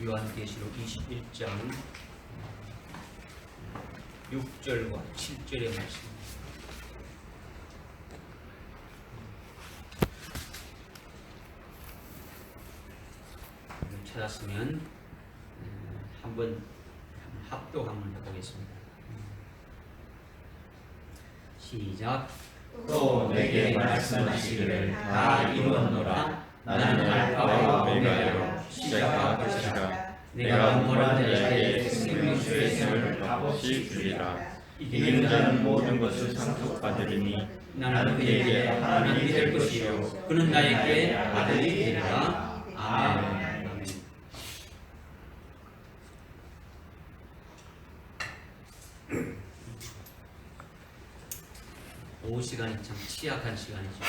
요한계시록 21장 6절과 7절의 말씀. 찾았으면 한번 합독 한번 해보겠습니다. 시작. 또 내게 말씀하시기를 다 이루었노라. 나는 알파와 오메가요 시작과 끝이라. 내가 원하는 자에게 생명수의 샘을 값없이 주리라. 이기는 자는 모든 것을 상속받으리니 나는 그에게 하나님이 될 것이요 그는 나에게 아들이 되리라. 아멘. 오후 시간이 참 취약한 시간이죠.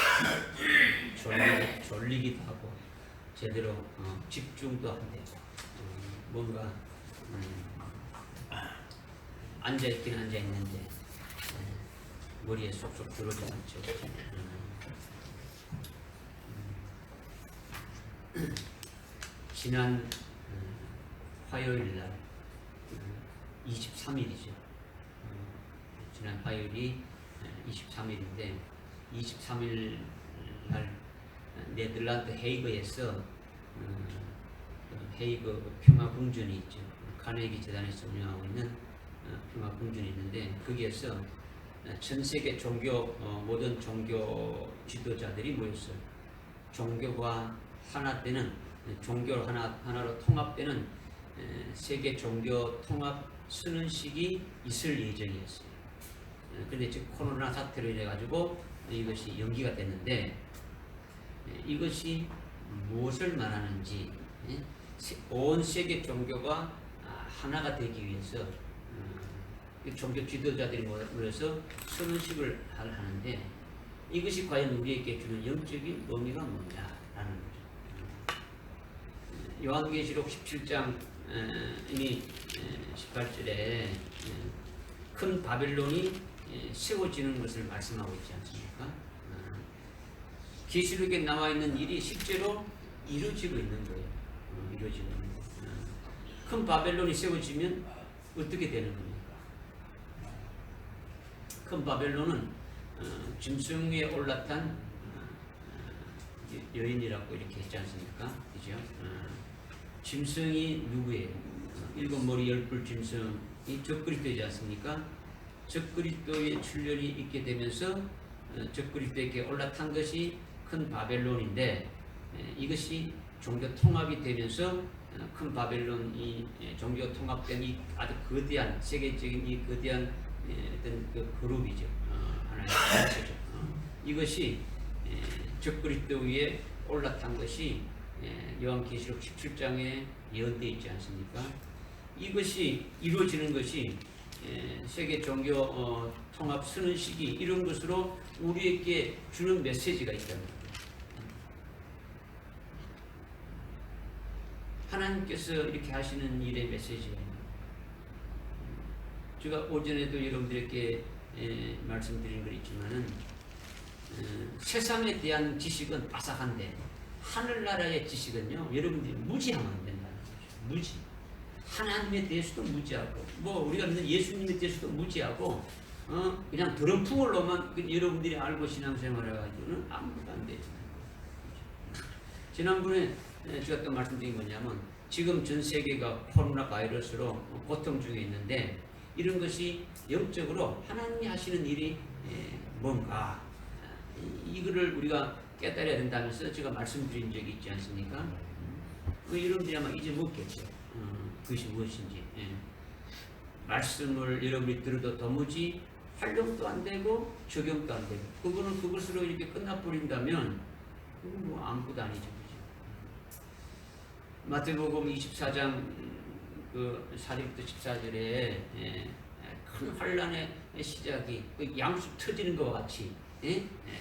졸리기도 하고 제대로 집중도 안 되고 뭔가 앉아있긴 앉아있는데 머리에 쏙쏙 들어오지 않죠. 지난 화요일 날 23일이죠. 지난 화요일이 23일인데 23일 날 네덜란드 헤이그에서 헤이그 평화궁전이 있죠. 카네기 재단에서 운영하고 있는 평화궁전이 있는데 거기에서 전 세계 모든 종교 지도자들이 모였어요. 종교가 하나 되는 종교 하나로 통합되는 세계 종교 통합 선언식이 있을 예정이었어요. 그런데 지금 코로나 사태로 인해 가지고 이것이 연기가 됐는데 이것이 무엇을 말하는지 온 세계 종교가 하나가 되기 위해서 종교 지도자들이 모여서 선언식을 하는데 이것이 과연 우리에게 주는 영적인 의미가 뭐냐라는 거죠. 요한계시록 17장 이미 18절에 큰 바벨론이 세워지는 것을 말씀하고 있지 않습니까? 계시록에 나와 있는 일이 실제로 이루어지고 있는 거예요. 이루어지고 있는 거예요. 큰 바벨론이 세워지면 어떻게 되는 겁니까? 큰 바벨론은 짐승 위에 올라탄 여인이라고 이렇게 했지 않습니까? 그죠? 짐승이 누구예요? 일곱 머리 열뿔 짐승이 적그리스도이지 않습니까? 적그리스도의 출현이 있게 되면서 적그리스도에게 올라탄 것이 큰 바벨론인데 이것이 종교 통합이 되면서 큰 바벨론이 종교 통합된 이 아주 거대한 세계적인 이 거대한 어떤 그 그룹이죠. 하나의 단체죠. 이것이 적그리스도 위에 올라탄 것이 요한계시록 17장에 예언되어 있지 않습니까? 이것이 이루어지는 것이 세계 종교 통합 선언식이 이런 것으로 우리에게 주는 메시지가 있다는 거예요. 하나님께서 이렇게 하시는 일의 메시지가 있는 거예요. 제가 오전에도 여러분들에게 말씀드린 거 있지만은 세상에 대한 지식은 빠삭한데 하늘나라의 지식은요 여러분들이 무지하면 안 된다는 거죠. 무지. 하나님에 대해서도 무지하고 우리가 믿는 예수님에 대해서도 무지하고 그냥 드럼풍을로만 여러분들이 알고 신앙생활을 해가지고는 아무것도 안 되죠. 지난번에 제가 또 말씀드린 뭐냐면 지금 전 세계가 코로나 바이러스로 고통 중에 있는데 이런 것이 영적으로 하나님이 하시는 일이 뭔가 이거를 우리가 깨달아야 된다면서 제가 말씀드린 적이 있지 않습니까? 여러분들이 아마 잊어먹겠죠. 그것이 무엇인지. 말씀을 여러분이 들어도 도무지 활용도 안 되고 적용도 안 되고 그것으로 이렇게 끝나버린다면 그건 뭐 아무것도 아니죠. 그죠? 마태복음 24장 그 4절부터 14절에 큰 환란의 시작이 양수 터지는 것과 같이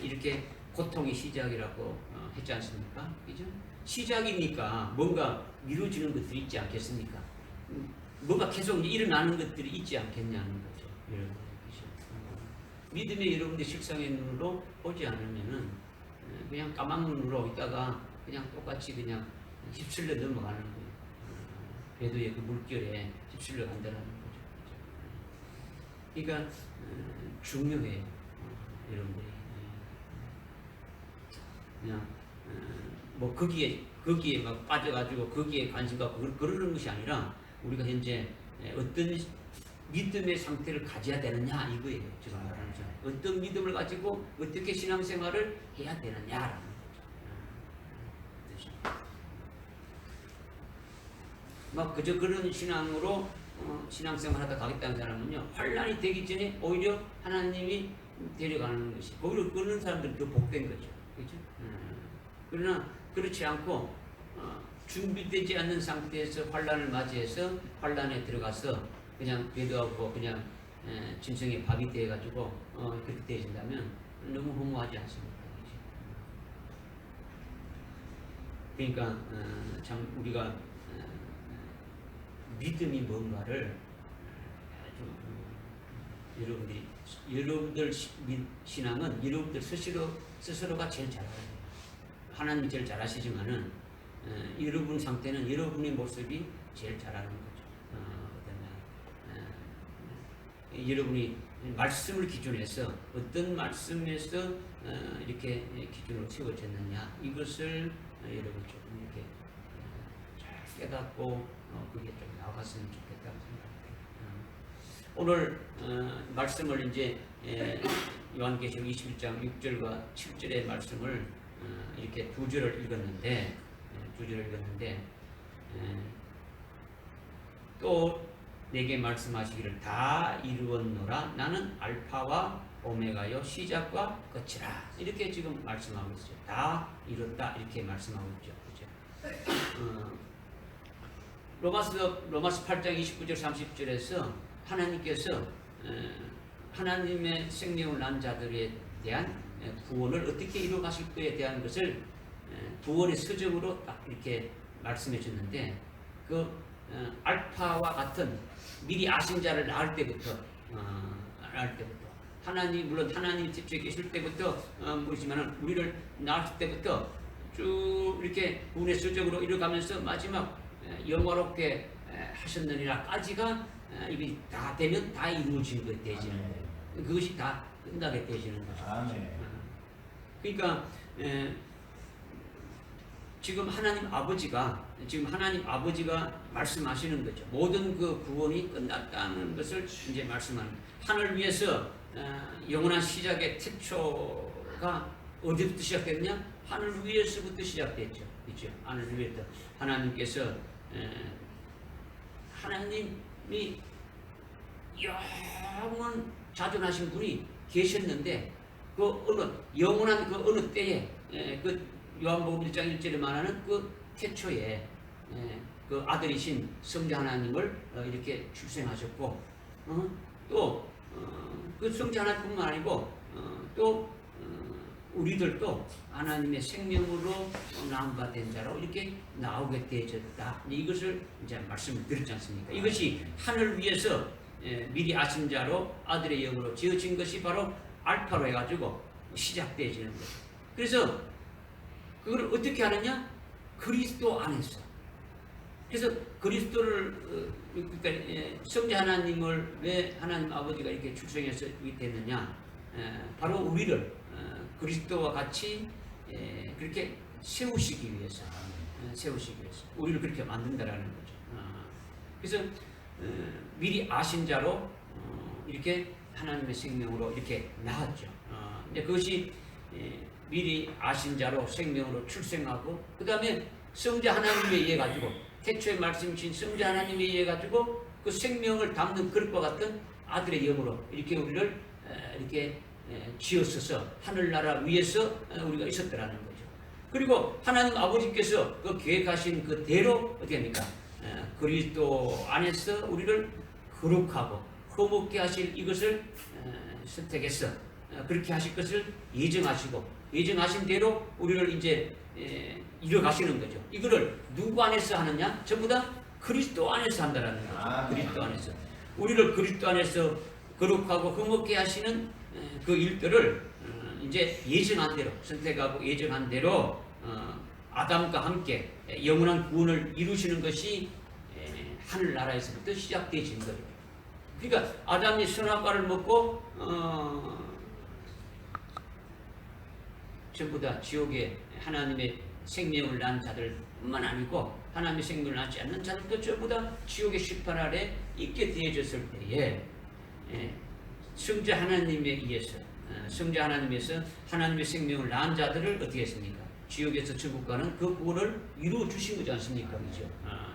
이렇게 고통의 시작이라고 했지 않습니까? 그죠? 시작이니까 뭔가 미뤄지는 것들이 있지 않겠습니까? 뭔가 계속 일어나는 것들이 있지 않겠냐는 거죠. 믿음의 여러분들 식상의 눈으로 보지 않으면은 그냥 까만 눈으로 있다가 그냥 똑같이 그냥 휩쓸려 넘어가는 거예요. 궤도의 그 물결에 휩쓸려 간다는 거죠. 그러니까 중요해요, 여러분들이. 그냥 뭐 거기에 막 빠져가지고 거기에 관심 갖고 그러는 것이 아니라 우리가 현재 어떤 믿음의 상태를 가져야 되느냐 이거예요. 지금 말하는 거. 어떤 믿음을 가지고 어떻게 신앙생활을 해야 되느냐라는 거죠. 막 그저 그런 신앙으로 신앙생활하다 가겠다는 사람은요, 환란이 되기 전에 오히려 하나님이 데려가는 것이 오히려 그런 사람들이 더 복된 거죠. 그렇죠? 그러나 그렇지 않고 준비되지 않는 상태에서 환란을 맞이해서 환란에 들어가서 그냥 배도하고 그냥 짐승의 밥이 되어가지고 그렇게 되어진다면 너무 허무하지 않습니까? 그러니까 참 우리가 믿음이 뭔가를 여러분들 신앙은 여러분들 스스로가 제일 잘 알아요. 하나님이 제일 잘 아시지만은 여러분 상태는 여러분의 모습이 제일 잘 아는 거죠. 여러분이 말씀을 기준해서 어떤 말씀에서 이렇게 기준으로 세워졌느냐 이것을 여러분 조금 이렇게 잘 깨닫고 그게 좀 나아갔으면 좋겠다는 생각입니다. 오늘 말씀을 이제 요한계시록 21장 6절과 7절의 말씀을 이렇게 두 절을 읽었는데 또 내게 말씀하시기를 다 이루었노라 나는 알파와 오메가요 시작과 끝이라 이렇게 지금 말씀하고 있어요. 다 이뤘다 이렇게 말씀하고 있죠. 그렇죠? 로마서 8장 29절 30절에서 하나님께서 하나님의 생명을 난 자들에 대한 구원을 어떻게 이루어 가실 거에 대한 것을 구원의 서적으로 딱 이렇게 말씀해 줬는데 그 알파와 같은 미리 아신 자를 낳을 때부터 하나님 물론 하나님 집중에 계실 때부터 모르지만은 우리를 낳을 때부터 쭉 이렇게 구원의 서적으로 이뤄가면서 마지막 영화롭게 하셨느니라까지가 이게 다 되면 다 이루어진 것이 되지는 거예요. 그것이 다 끝나게 되시는 거죠. 그러니까 지금 하나님 아버지가 말씀하시는 거죠. 모든 그 구원이 끝났다는 것을 이제 말씀하는 거예요. 하늘 위에서 영원한 시작의 태초가 어디부터 시작됐냐? 하늘 위에서부터 시작됐죠. 그렇죠? 하늘 위에서 하나님께서 하나님이 영원 자존하신 분이 계셨는데 그 어느 영원한 그 어느 때에 그 요한복음 1장 1절에 말하는 그 태초에 그 아들이신 성자 하나님을 이렇게 출생하셨고 또 그 성자 하나님뿐만 아니고 또 우리들도 하나님의 생명으로 낳은 바 된 자로 이렇게 나오게 되어졌다. 이것을 이제 말씀을 드렸지 않습니까? 이것이 하늘 위에서 미리 아신 자로 아들의 영으로 지어진 것이 바로 알파로 해가지고 시작되어지는 거예요. 그래서 그걸 어떻게 하느냐? 그리스도 안에서. 그래서 그리스도를 그러니까 성자 하나님을 왜 하나님 아버지가 이렇게 출생해서 이렇게 됐느냐? 바로 우리를 그리스도와 같이 그렇게 세우시기 위해서 우리를 그렇게 만든다라는 거죠. 그래서 미리 아신 자로 이렇게 하나님의 생명으로 이렇게 낳았죠. 근데 그것이 미리 아신 자로 생명으로 출생하고 그 다음에 성자 하나님에 의해 가지고 태초에 말씀이신 성자 하나님에 의해 가지고 그 생명을 담는 그릇과 같은 아들의 영으로 이렇게 우리를 이렇게 지었어서 하늘나라 위에서 우리가 있었더라는 거죠. 그리고 하나님 아버지께서 그 계획하신 그 대로 어떻게 합니까? 그리스도 안에서 우리를 거룩하고 흠없게 하실 이것을 선택해서 그렇게 하실 것을 예정하신 대로 우리를 이제 이뤄가시는 거죠. 이거를 누구 안에서 하느냐? 전부 다 그리스도 안에서 한다라는 거죠. 그리스도 안에서 우리를 그리스도 안에서 거룩하고 흠없게 하시는 그 일들을 이제 예정한 대로 선택하고 예정한 대로 아담과 함께 영원한 구원을 이루시는 것이 하늘나라에서부터 시작되어진 거예요. 그러니까 아담이 선악과를 먹고 전부 다 지옥에 하나님의 생명을 낳은 자들뿐만 아니고 하나님의 생명을 낳지 않는 자들도 전부 다 지옥의 심판 아래 있게 되어졌을 때에 성자 하나님에 의해서 하나님의 생명을 낳은 자들을 어떻게 했습니까? 지옥에서 천국 가는 그 구원을 이루어 주신 거지 않습니까? 그죠?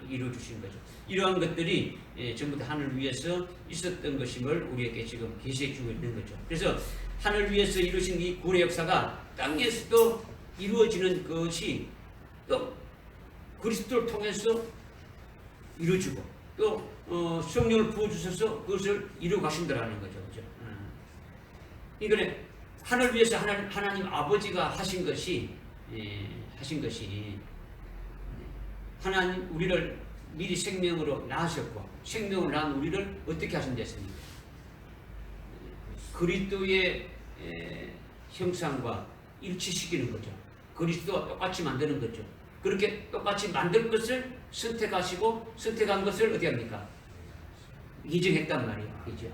이루어 주신 거죠. 이러한 것들이 전부 다 하늘 위에서 있었던 것임을 우리에게 지금 계시해 주고 있는 거죠. 그래서 하늘 위에서 이루어진 이 구원의 역사가 땅에서도 이루어지는 것이 또 그리스도를 통해서 이루어지고 또 성령을 부어주셔서 그것을 이루어 가신다라는 거죠. 그죠? 그러니까 하늘 위에서 하나님 아버지가 하신 것이 하나님 우리를 미리 생명으로 낳으셨고 생명을 낳은 우리를 어떻게 하신댔습니까? 그리스도의 형상과 일치시키는 거죠. 그리스도와 똑같이 만드는 거죠. 그렇게 똑같이 만들 것을 선택하시고 선택한 것을 어떻게 합니까? 예정했단 말이에요. 그죠?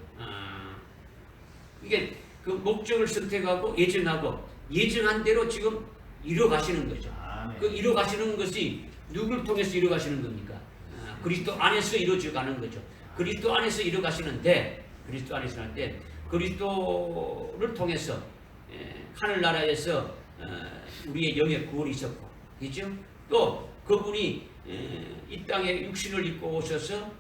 이게 그 목적을 선택하고 예정하고 예정한 대로 지금 이루어 가시는 거죠. 그 이루어 가시는 것이 누구를 통해서 이루어 가시는 겁니까? 그리스도 안에서 이루어져 가는 거죠. 그리스도 안에서 이루어 가시는데 그리스도를 통해서 하늘나라에서 우리의 영의 구원이 있었고, 그렇죠? 또 그분이 이 땅에 육신을 입고 오셔서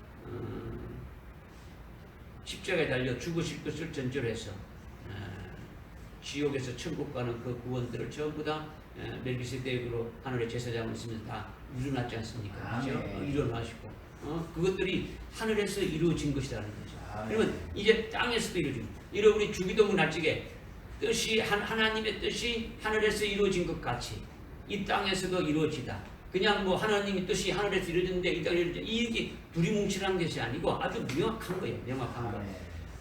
십자가에 달려 죽으실 것을 전제로해서 지옥에서 천국 가는 그 구원들을 전부 다 멜기세덱으로 하늘의 제사장을 있으면서 다 이루어놨지 않습니까? 그렇죠? 이루어나시고 그것들이 하늘에서 이루어진 것이라는 거죠. 그러면 이제 땅에서도 이루어진 이런 우리 주기도문 날짜에 뜻이 하나님의 뜻이 하늘에서 이루어진 것 같이 이 땅에서도 이루어지다. 그냥 뭐 하나님의 뜻이 하늘에서 이루어졌는데 이 땅에 이루어지다. 이게 두리뭉실한 것이 아니고 아주 명확한 거예요. 명확한 거.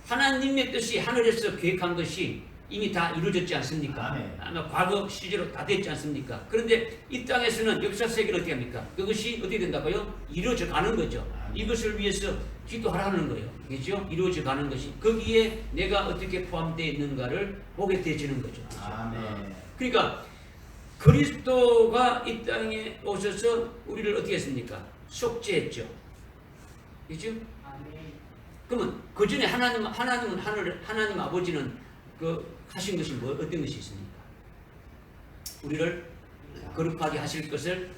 하나님의 뜻이 하늘에서 계획한 것이 이미 다 이루어졌지 않습니까? 아마 과거 시제로 다 됐지 않습니까? 그런데 이 땅에서는 역사 세계를 어떻게 합니까? 그것이 어떻게 된다고요? 이루어져 가는 거죠. 이것을 위해서 기도하라는 거예요. 그렇죠? 이루어져 가는 것이 거기에 내가 어떻게 포함되어 있는가를 보게 되지는 거죠. 그러니까 그리스도가 이 땅에 오셔서 우리를 어떻게 했습니까? 속죄했죠. 그렇죠? 그러면 그 전에 하나님 아버지는 그 하신 것이 어떤 것이 있습니까? 우리를 거룩하게 하실 것을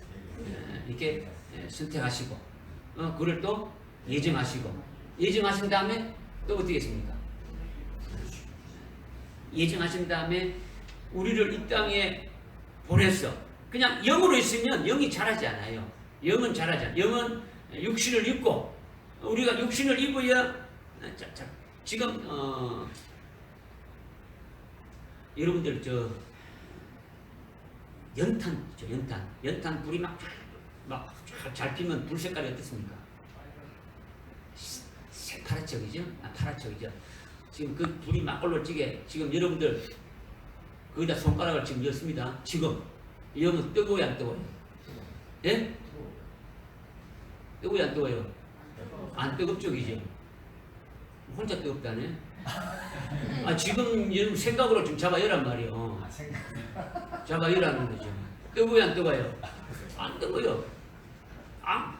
이렇게 선택하시고, 그걸 또 예정하신 다음에 또 어떻게 했습니까? 예정하신 다음에 우리를 이 땅에 보내서 그냥 영으로 있으면 영이 자라지 않아요. 영은 자라지 않아요. 영은 육신을 입고 우리가 육신을 입어야 지금 여러분들 연탄 불이 막 잘 피면 불 색깔이 어떻습니까? 파랗죠, 그죠? 파랗죠, 그죠? 지금 그 불이 막 올라지게 지금 여러분들 거기다 손가락을 지금 였습니다. 지금 여러분 뜨거워요, 안 뜨거워요? 예? 뜨거워요, 안 뜨거워요? 안 뜨겁죠, 그죠? 혼자 뜨겁다네. 지금 여러분 생각으로 좀 잡아여란 말이에요. 잡아여라는 거죠. 뜨거워요, 안 뜨거워요? 안 뜨거워요.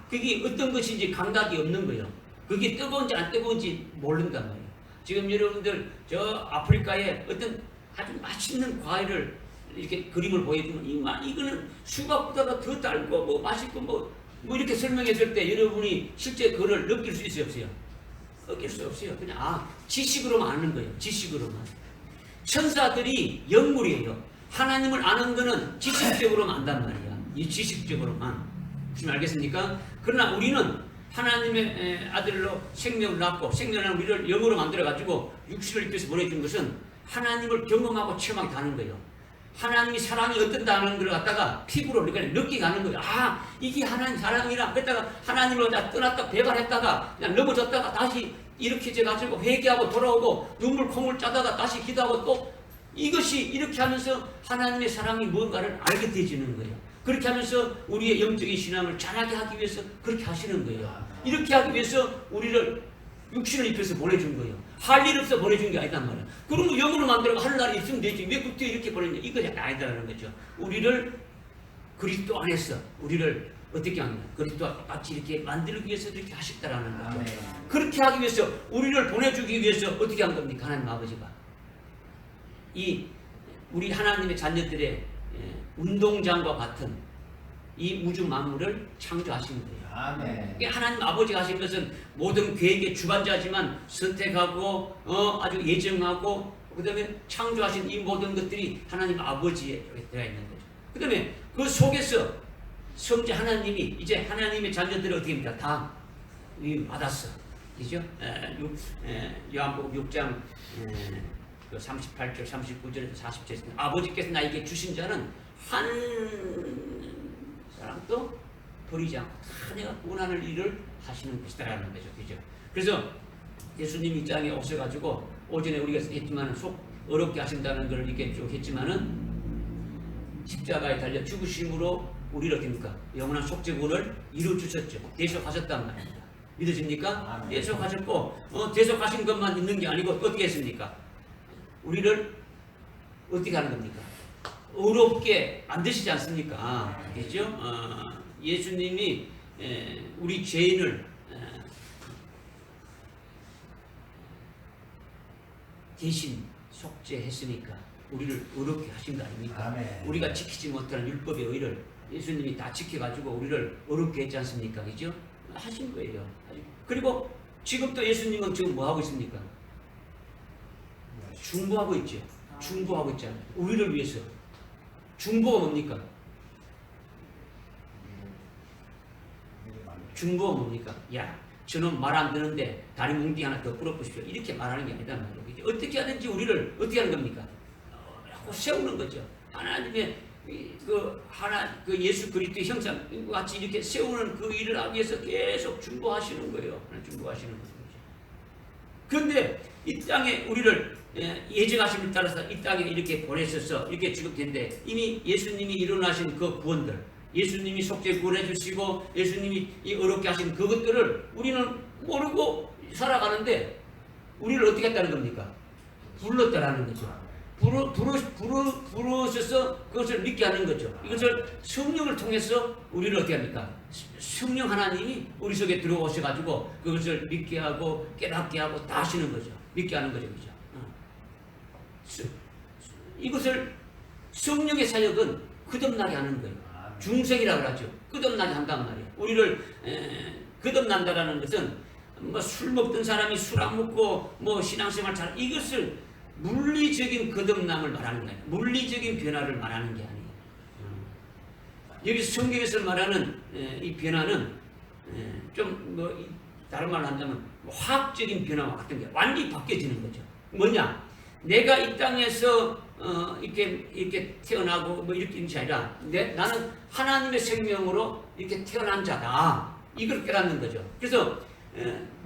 그게 어떤 것인지 감각이 없는 거예요. 그게 뜨거운지 안 뜨거운지 모른단 말이에요. 지금 여러분들 저 아프리카에 어떤 아주 맛있는 과일을 이렇게 그림을 보여주면 이거는 수박보다 더 달고 뭐 맛있고 뭐 이렇게 설명했을 때 여러분이 실제 그걸 느낄 수 있어요, 없어요? 느낄 수 없어요. 그냥 지식으로만 아는 거예요. 지식으로만. 천사들이 영물이에요. 하나님을 아는 거는 지식적으로만 안단 말이야. 이 지식적으로만. 무슨 알겠습니까? 그러나 우리는 하나님의 아들로 생명을 낳고 생명을 낳은 우리를 영으로 만들어가지고 육신을 입혀서 보내준 것은 하나님을 경험하고 체험하게 하는 거예요. 하나님이 사랑이 어떤다는 걸 갖다가 피부로 느끼게 하는 거예요. 이게 하나님 사랑이라. 그랬다가 하나님을 떠났다 배반했다가 그냥 넘어졌다가 다시 일으켜져 가지고 회개하고 돌아오고 눈물 콩을 짜다가 다시 기도하고 또 이것이 이렇게 하면서 하나님의 사랑이 뭔가를 알게 되지는 거예요. 그렇게 하면서 우리의 영적인 신앙을 자라게 하기 위해서 그렇게 하시는 거예요. 이렇게 하기 위해서 우리를 육신을 입혀서 보내준 거예요. 할 일 없어 보내준 게 아니단 말이에요. 그러면 영으로 만들고 할 날이 있으면 되지. 왜 그때 이렇게 보냈냐? 이거 아니다라는 거죠. 우리를 그리스도 안에서 우리를 어떻게 하냐? 그리스도와 같이 이렇게 만들기 위해서 이렇게 하셨다라는 거죠. 그렇게 하기 위해서 우리를 보내주기 위해서 어떻게 한 겁니까? 하나님 아버지가 이 우리 하나님의 자녀들의 운동장과 같은 이 우주 만물을 창조하신 거예요. 아멘. 하나님 아버지가 하신 것은 모든 계획의 주관자지만 선택하고 아주 예정하고 그 다음에 창조하신 이 모든 것들이 하나님 아버지에 들어가 있는 거죠. 그 다음에 그 속에서 성자 하나님이 이제 하나님의 자녀들을 어떻게 합니까? 다 받았어. 그죠? 요한복음 6장 38절, 39절에서 40절에서 아버지께서 나에게 주신 자는 한 사람도 버리지 않고 다 내가 원하는 일을 하시는 것이다라는 거죠. 그죠? 그래서 예수님이 이 땅에 오셔가지고 오전에 우리가 했지만은 속 어렵게 하신다는 걸 이렇게 쭉 했지만은 십자가에 달려 죽으심으로 우리를 어떻습니까? 영원한 속죄구원을 이루어주셨죠. 대속하셨단 말입니다. 믿으십니까? 대속하셨고 대속하신 것만 있는 게 아니고 어떻게 했습니까? 우리를 어떻게 하는 겁니까? 어렵게 만드시지 않습니까? 그죠? 예수님이 우리 죄인을 대신 속죄했으니까 우리를 어렵게 하신 거 아닙니까? 아멘. 우리가 지키지 못하는 율법의 의를 예수님이 다 지켜가지고 우리를 어렵게 했지 않습니까? 그죠? 하신 거예요. 그리고 지금 또 예수님은 지금 뭐 하고 있습니까? 중보하고 있죠. 중보하고 있잖아요. 우리를 위해서. 중보가 뭡니까? 중보가 뭡니까? 야, 저는 말 안 듣는데 다리 뭉디 하나 더 부러보십시오. 이렇게 말하는 게 아니단 말이에요. 어떻게 하든지 우리를 어떻게 하는 겁니까? 세우는 거죠. 하나님의 그 예수 그리스도의 형상 같이 이렇게 세우는 그 일을 하기 위해서 계속 중보하시는 거예요. 중보하시는 거죠. 그런데 이 땅에 우리를 예정하심을 따라서 이 땅에 이렇게 보내셔서 이렇게 지급된데 이미 예수님이 일어나신 그 구원들, 예수님이 속죄 구원해 주시고 예수님이 이 어렵게 하신 그것들을 우리는 모르고 살아가는데 우리를 어떻게 했다는 겁니까? 불렀다라는 거죠. 부르셔서 그것을 믿게 하는 거죠. 이것을 성령을 통해서 우리를 어떻게 합니까? 성령 하나님이 우리 속에 들어오셔가지고 그것을 믿게 하고 깨닫게 하고 다 하시는 거죠. 믿게 하는 거죠. 그죠? 이것을 성령의 사역은 끝없나게 하는 거예요. 중생이라고 하죠. 끝없나게 한단 말이에요. 우리를 끝없난다라는 것은 뭐 술 먹던 사람이 술 안 먹고 뭐 신앙생활 잘 이것을 물리적인 거듭남을 말하는 거예요. 물리적인 변화를 말하는 게 아니에요. 여기 성경에서 말하는 이 변화는 좀 뭐 다른 말로 한다면 화학적인 변화와 같은 게 완전히 바뀌어지는 거죠. 뭐냐? 내가 이 땅에서 이렇게 태어나고 뭐 이렇게 있는 게 아니라 나는 하나님의 생명으로 이렇게 태어난 자다. 이걸 깨닫는 거죠. 그래서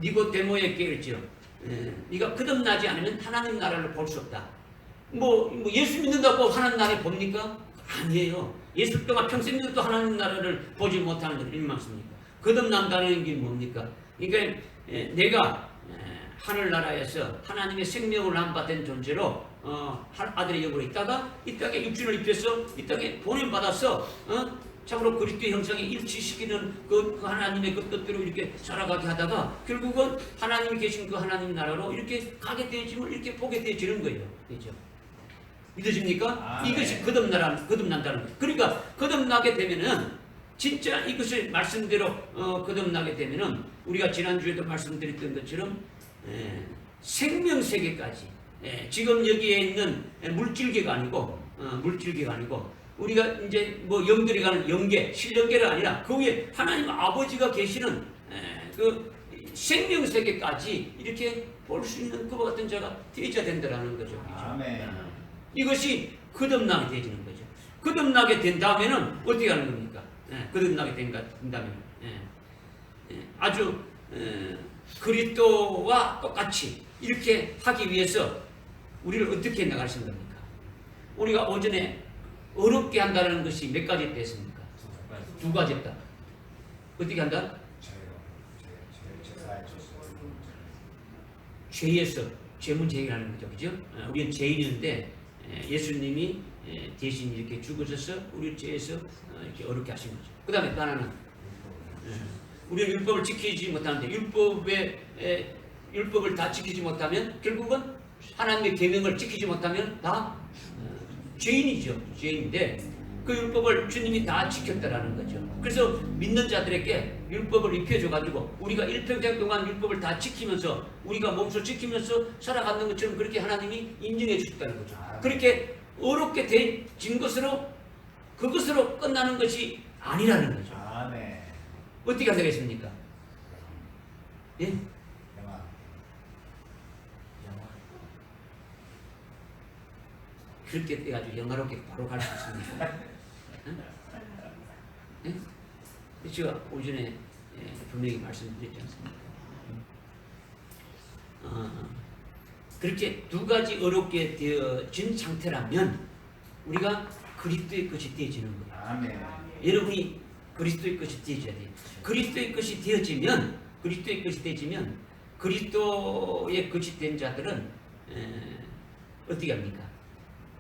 니고데모에게 그랬죠. 네가 거듭나지 않으면 하나님 나라를 볼 수 없다. 뭐 예수 믿는다고 하나님 나라를 봅니까? 아니에요. 예수 동안 평생 믿어도 하나님 나라를 보지 못하는 것이 얼마습니까? 거듭난다는 게 뭡니까? 그러니까 내가 하늘나라에서 하나님의 생명을 남받은 존재로 아들의 영으로 있다가 이 땅에 육신을 입혀서 이 땅에 보냄받아서 참으로 그리스도의 형상에 일치시키는 그 하나님의 그 뜻대로 이렇게 살아가게 하다가 결국은 하나님이 계신 그 하나님 나라로 이렇게 가게 되어지면 이렇게 보게 되어지는 거예요. 그렇죠? 믿으십니까? 이것이 거듭난다는 거예요. 그러니까 거듭나게 되면은 진짜 이것을 말씀대로 거듭나게 되면은 우리가 지난주에도 말씀드렸던 것처럼 생명세계까지 지금 여기에 있는 물질계가 아니고 우리가 이제 뭐 영들이 가는 영계, 실영계가 아니라 그 위에 하나님 아버지가 계시는 그 생명세계까지 이렇게 볼 수 있는 그와 같은 자가 되어야 된다는 거죠. 아멘. 이것이 거듭나게 되어지는 거죠. 거듭나게 된 다음에는 어떻게 하는 겁니까? 거듭나게 된다면 아주 그리스도와 똑같이 이렇게 하기 위해서 우리를 어떻게 나가시는 겁니까? 우리가 오전에 어렵게 한다는 것이 몇 가지 됐습니까? 두 가지 했다. 어떻게 한다? 죄에서 죄문 제기하는 거죠, 그죠? 우리는 죄인인데 예수님이 대신 이렇게 죽으셔서 우리 죄에서 이렇게 어렵게 하신 거죠. 그 다음에 또 하나는 우리는 율법을 지키지 못하는데 율법을 다 지키지 못하면 결국은 하나님의 계명을 지키지 못하면 다 죄인이죠. 죄인인데 그 율법을 주님이 다 지켰다라는 거죠. 그래서 믿는 자들에게 율법을 입혀줘가지고 우리가 일평생 동안 율법을 다 지키면서 우리가 몸소 지키면서 살아가는 것처럼 그렇게 하나님이 인정해 주셨다는 거죠. 그렇게 어렵게 된 것으로 그것으로 끝나는 것이 아니라는 거죠. 어떻게 하시겠습니까? 예? 그렇게 돼가지고 영화롭게 바로 갈 수 있습니다. 예? 제가 오전에 분명히 말씀드렸지 않습니까? 그렇게 두 가지 어렵게 되어진 상태라면 우리가 그리스도의 것이 되어지는 거예요. 여러분이 그리스도의 것이 되어져야 돼요. 그리스도의 것이 되어지면 그리스도의 것이 된 자들은 어떻게 합니까?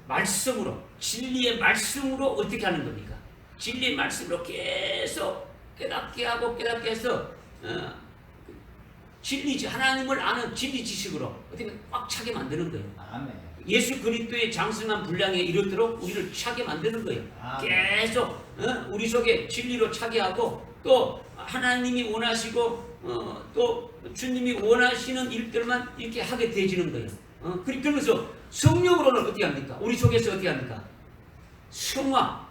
말씀으로, 진리의 말씀으로 어떻게 하는 겁니까? 진리의 말씀으로 계속 깨닫게 하고 깨닫게 해서 진리, 하나님을 아는 진리 지식으로 어떻게 꽉 차게 만드는 거예요. 예수 그리스도의 장성한 분량에 이르도록 우리를 차게 만드는 거예요. 계속 우리 속에 진리로 차게 하고 또 하나님이 원하시고 또 주님이 원하시는 일들만 이렇게 하게 되어지는 거예요. 그러면서 성령으로는 어떻게 합니까? 우리 속에서 어떻게 합니까? 성화,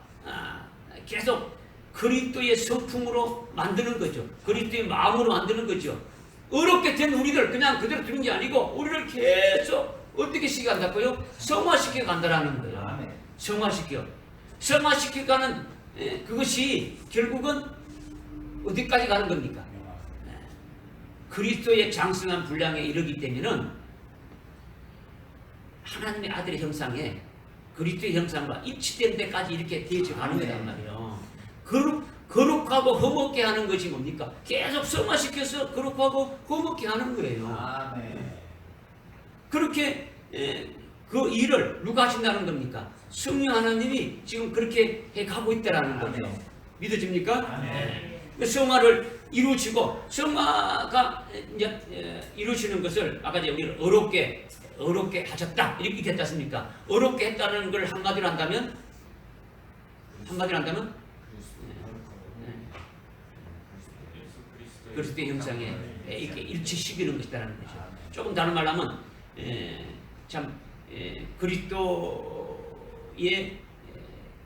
계속 그리스도의 성품으로 만드는 거죠. 그리스도의 마음으로 만드는 거죠. 어렵게 된 우리들 그냥 그대로 두는 게 아니고 우리를 계속 어떻게 시켜간다고요? 성화시켜 간다라는 거예요. 성화시켜 가는 그것이 결국은 어디까지 가는 겁니까? 그리스도의 장성한 분량에 이르기 때문에는 하나님의 아들의 형상에 그리스도의 형상과 일치된 데까지 이렇게 되어져 가는 거란 말이에요. 거룩하고 흠없게 하는 것이 뭡니까? 계속 성화시켜서 거룩하고 흠없게 하는 거예요. 그렇게 그 일을 누가 하신다는 겁니까? 성령 하나님이 지금 그렇게 해가고 있다라는 거죠. 믿어집니까? 그 성화를 이루시고 성화가 이제 이루시는 것을 아까 이제 우리는 어렵게 하셨다 이렇게 됐지 않습니까? 어렵게 했다는 걸 한마디로 한다면 그리스도의 형상에 이렇게 일치시키는 것이라는 거죠. 조금 다른 말로 하면 그리스도의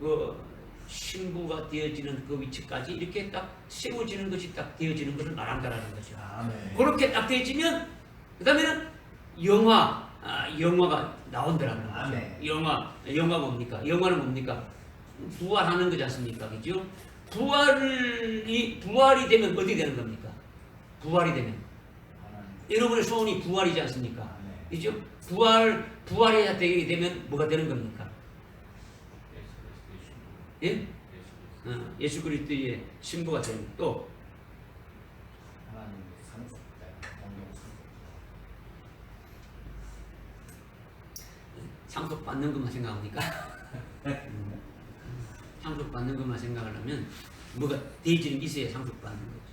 그 신부가 되어지는 그 위치까지 이렇게 딱 세워지는 것이 딱 되어지는 것을 말한다라는 거죠. 그렇게 딱 되어지면 그 다음에는 영화가 나온다라는 거죠. 영화 뭡니까? 영화는 뭡니까? 부활하는 거지 않습니까? 그죠? 부활이 되면 어디 되는 겁니까? 부활이 되면 여러분의 소원이 부활이지 않습니까? 그죠? 부활해야 되게 되면 뭐가 되는 겁니까? 예? 예수 그리스도의 신부가 되는 또 상속받는 것만 생각합니까? 상속받는 것만 생각을 하면 뭐가 되어지는 게 있어야 상속받는 거지.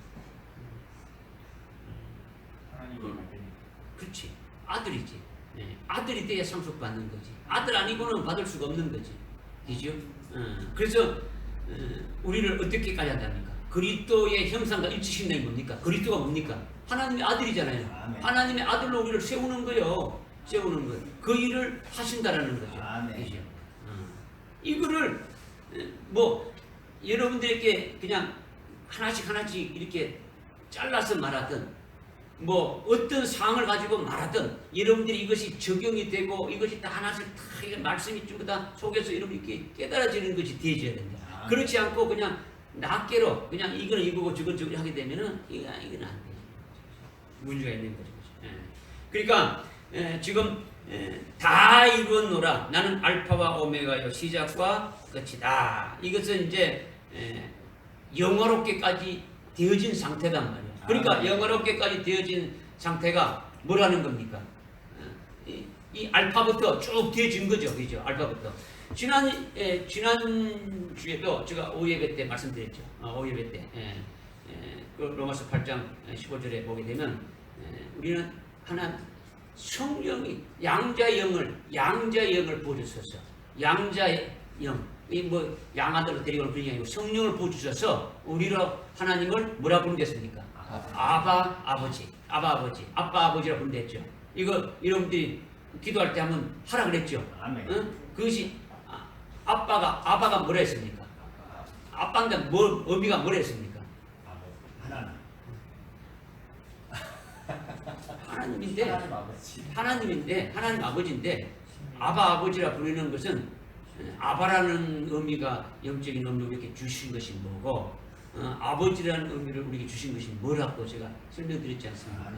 그렇지. 아들이지. 아들이 돼야 상속받는 거지. 아들 아니고는 받을 수가 없는 거지. 그죠? 그래서 우리를 어떻게까지 한답니까? 그리스도의 형상과 일치시키는 게 뭡니까? 그리스도가 뭡니까? 하나님의 아들이잖아요. 하나님의 아들로 우리를 세우는 거예요. 세우는 거. 그 일을 하신다라는 거죠. 그죠? 이거를 뭐 여러분들에게 그냥 하나씩 이렇게 잘라서 말하든 뭐 어떤 상황을 가지고 말하든 여러분들이 이것이 적용이 되고 이것이 다 하나씩 다 말씀이 전부 다 속에서 여러분 이렇게 깨달아지는 것이 되어져야 됩니다. 그렇지 않고 그냥 낱개로 그냥 이거는 이거고 저건 저거 하게 되면은 이건 안 되죠. 문제가 있는 거죠. 그러니까 지금 다 이루었노라. 나는 알파와 오메가요 시작과 끝이다. 이것은 이제 영화롭게까지 되어진 상태단 말이에요. 그러니까 영화롭게까지 되어진 상태가 뭐라는 겁니까? 이 알파부터 쭉 되어진 거죠, 그죠? 알파부터. 지난 주에도 제가 오예배 때 말씀드렸죠. 오예배 때 그 로마서 8장 15절에 보게 되면 우리는 하나 성령이 양자의 영을 부어주셔서 양자의 영, 이 뭐 양아들로 데리고 오는 그런 게 아니고 성령을 부어주셔서 우리로 하나님을 뭐라 부른댔습니까? 아바 아버지, 아빠 아버지라 부른댔죠. 이거 여러분들이 기도할 때 한번 하라 그랬죠. 응? 그것이 아빠가 뭐라 했습니까? 아빠인데 뭐 의미가 뭐라 했습니까? 하나님인데 하나님 아버지인데 아버지라 부르는 것은 아바라는 의미가 영적인 의미로 이렇게 주신 것이 뭐고 아버지라는 의미를 우리에게 주신 것이 뭐라고 제가 설명드렸지 않습니까?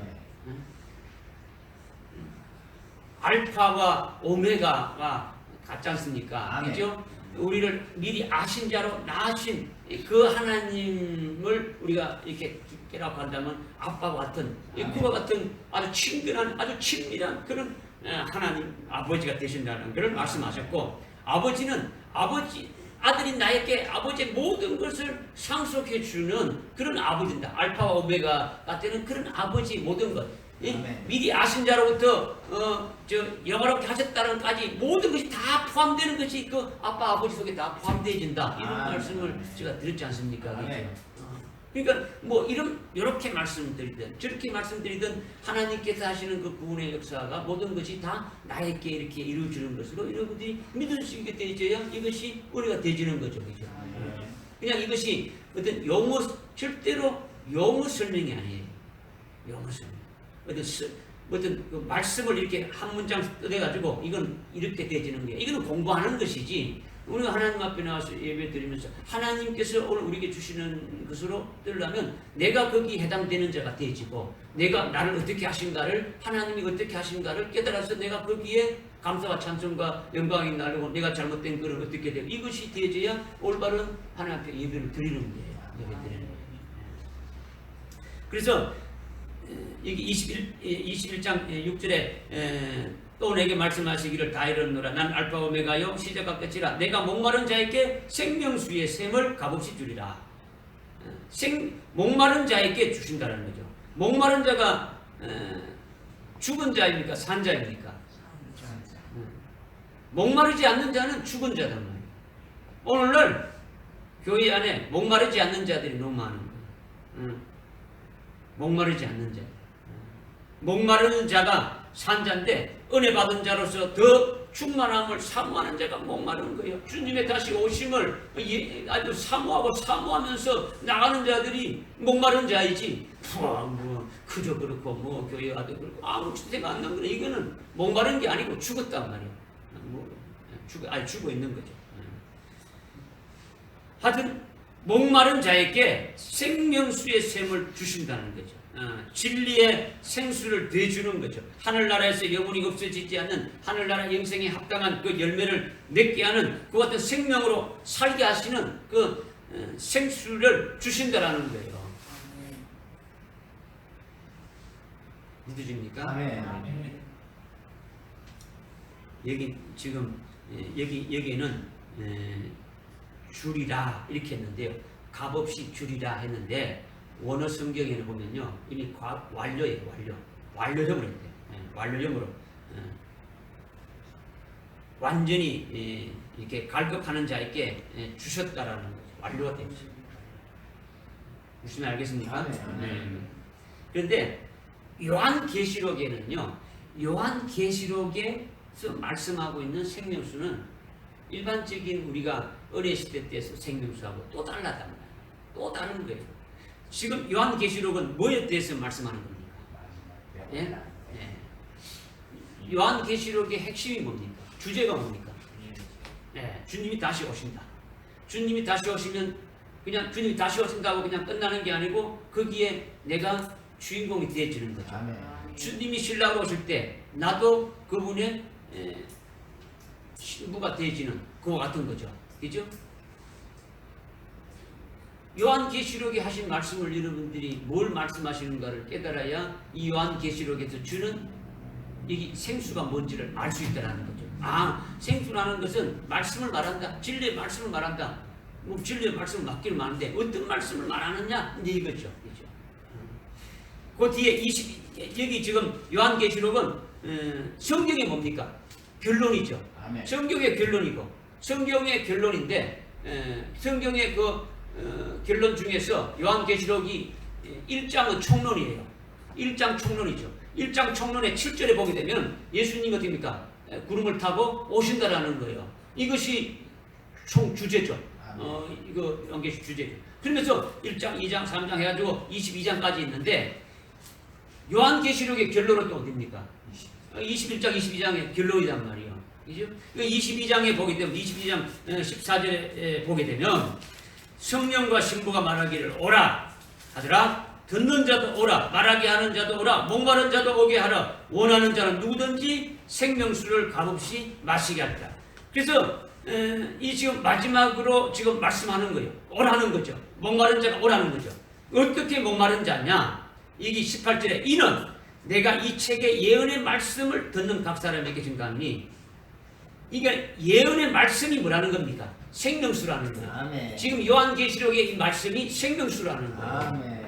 알파와 오메가가 같지 않습니까? 그죠? 우리를 미리 아신 자로 낳으신 그 하나님을 우리가 이렇게 깨닫고 한다면 아빠와 같은 그와 같은 아주 친근한 아주 친밀한 그런 하나님 아버지가 되신다는 것을 말씀하셨고, 아버지는 아들인 나에게 아버지의 모든 것을 상속해 주는 그런 아버지다. 알파와 오메가 같은 그런 아버지 모든 것. 미리 아신 자로부터 영화롭게 하셨다는 까지 모든 것이 다 포함되는 것이 그 아빠 아버지 속에 다 포함되어진다. 이런 말씀을 제가 드렸지 않습니까? 그러니까 뭐 이렇게 말씀드리든 저렇게 말씀드리든 하나님께서 하시는 그 구원의 역사가 모든 것이 다 나에게 이렇게 이루어지는 것으로 여러분들이 믿을 수 있게 되어야 이것이 우리가 되지는 거죠. 그죠? 그냥 이것이 어떤 절대로 용어 설명이 아니에요. 용어 설명. 어떤 그 말씀을 이렇게 한 문장 뜯어가지고 이건 이렇게 되어지는 거예요. 이거는 공부하는 것이지. 우리가 하나님 앞에 나와서 예배 드리면서 하나님께서 오늘 우리에게 주시는 것으로 들으려면 내가 거기에 해당되는 자가 되어지고, 내가 나를 어떻게 하신가를, 하나님이 어떻게 하신가를 깨달아서 내가 거기에 감사와 찬송과 영광이 나르고 내가 잘못된 것을 어떻게 되고 이것이 되어져야 올바른 하나님 앞에 예배를 드리는 거예요. 예배 드리는 거예요. 그래서 여기 21장 6절에 또 내게 말씀하시기를 다 이르노라. 난 알파 오메가요 시작과 끝이라. 내가 목마른 자에게 생명수의 샘을 값없이 주리라. 목마른 자에게 주신다는 거죠. 목마른 자가 죽은 자입니까? 산 자입니까? 목마르지 않는 자는 죽은 자단 말이에요. 오늘날 교회 안에 목마르지 않는 자들이 너무 많은 거예요. 목마르지 않는 자. 목마르는 자가 산자인데 은혜 받은 자로서 더 충만함을 사모하는 자가 목마른 거예요. 주님의 다시 오심을 아주 사모하면서 나가는 자들이 목마른 자이지. 뭐 그저 그렇고 뭐 교회 와도 그렇고 아무 생각 안 나는 거예요. 이거는 목마른 게 아니고 죽었단 말이에요. 죽어 있는 거죠. 하여튼 목마른 자에게 생명수의 샘을 주신다는 거죠. 진리의 생수를 내주는 거죠. 하늘나라에서 영원히 없어지지 않는 하늘나라 영생에 합당한 그 열매를 맺게 하는 그 같은 생명으로 살게 하시는 그 생수를 주신다라는 거예요. 믿으십니까? 아멘. 여기 지금 여기는 주리라 이렇게 했는데요. 값없이 주리라 했는데 원어 성경에는 보면요 이미 완료예요. 완료형으로 했대요. 완료형으로 완전히 이렇게 갈급하는 자에게 주셨다라는 거죠. 완료가 되죠. 무슨 알겠습니까? 그런데 요한계시록에는요, 요한계시록에서 말씀하고 있는 생명수는 일반적인 우리가 어린 시대 때에서 생명수하고 또 달라단 말이에요. 또 다른 거예요. 지금 요한계시록은 뭐에 대해서 말씀하는 겁니까? 예? 요한계시록의 핵심이 뭡니까? 주제가 뭡니까? 주님이 다시 오신다. 주님이 다시 오시면 그냥 주님이 다시 오신다고 그냥 끝나는 게 아니고 거기에 내가 주인공이 되어지는 거죠. 주님이 신라로 오실 때 나도 그분의 신부가 되어지는 그와 같은 거죠. 그죠? 요한계시록에 하신 말씀을 여러분들이 뭘 말씀하시는가를 깨달아야 이 요한계시록에서 주는 이 생수가 뭔지를 알 수 있다는 거죠. 생수라는 것은 말씀을 말한다. 진리의 말씀을 말한다. 뭐 진리의 말씀을 맞기를 많은데 어떤 말씀을 말하느냐 이제 이거죠. 그렇죠? 그 뒤에 여기 지금 요한계시록은 성경이 뭡니까? 결론이죠. 아멘. 성경의 결론이고 성경의 결론인데 성경의 결론 중에서 요한계시록이 1장의 총론이에요. 1장 총론이죠. 1장 총론의 7절에 보게 되면 예수님이 어떻습니까? 구름을 타고 오신다라는 거예요. 이것이 총 주제죠. 이거 요한계시록 주제죠. 그러면서 1장, 2장, 3장 해가지고 22장까지 있는데 요한계시록의 결론은 또 어디입니까? 21장, 22장의 결론이란 말이에요. 그죠? 22장에 보게 되면 22장 14절에 보게 되면 성령과 신부가 말하기를 오라 하더라. 듣는 자도 오라, 말하게 하는 자도 오라, 목마른 자도 오게 하라. 원하는 자는 누구든지 생명수를 값없이 마시게 하리라. 그래서 이 지금 마지막으로 지금 말씀하는 거예요. 오라는 거죠. 목마른 자가 오라는 거죠. 어떻게 목마른 자냐? 이게 18절에 이는 내가 이 책의 예언의 말씀을 듣는 각 사람에게 증가하니 이게 예언의 말씀이 뭐라는 겁니까? 생명수라는 거예요. 아멘. 지금 요한계시록의 이 말씀이 생명수라는 거예요. 아멘.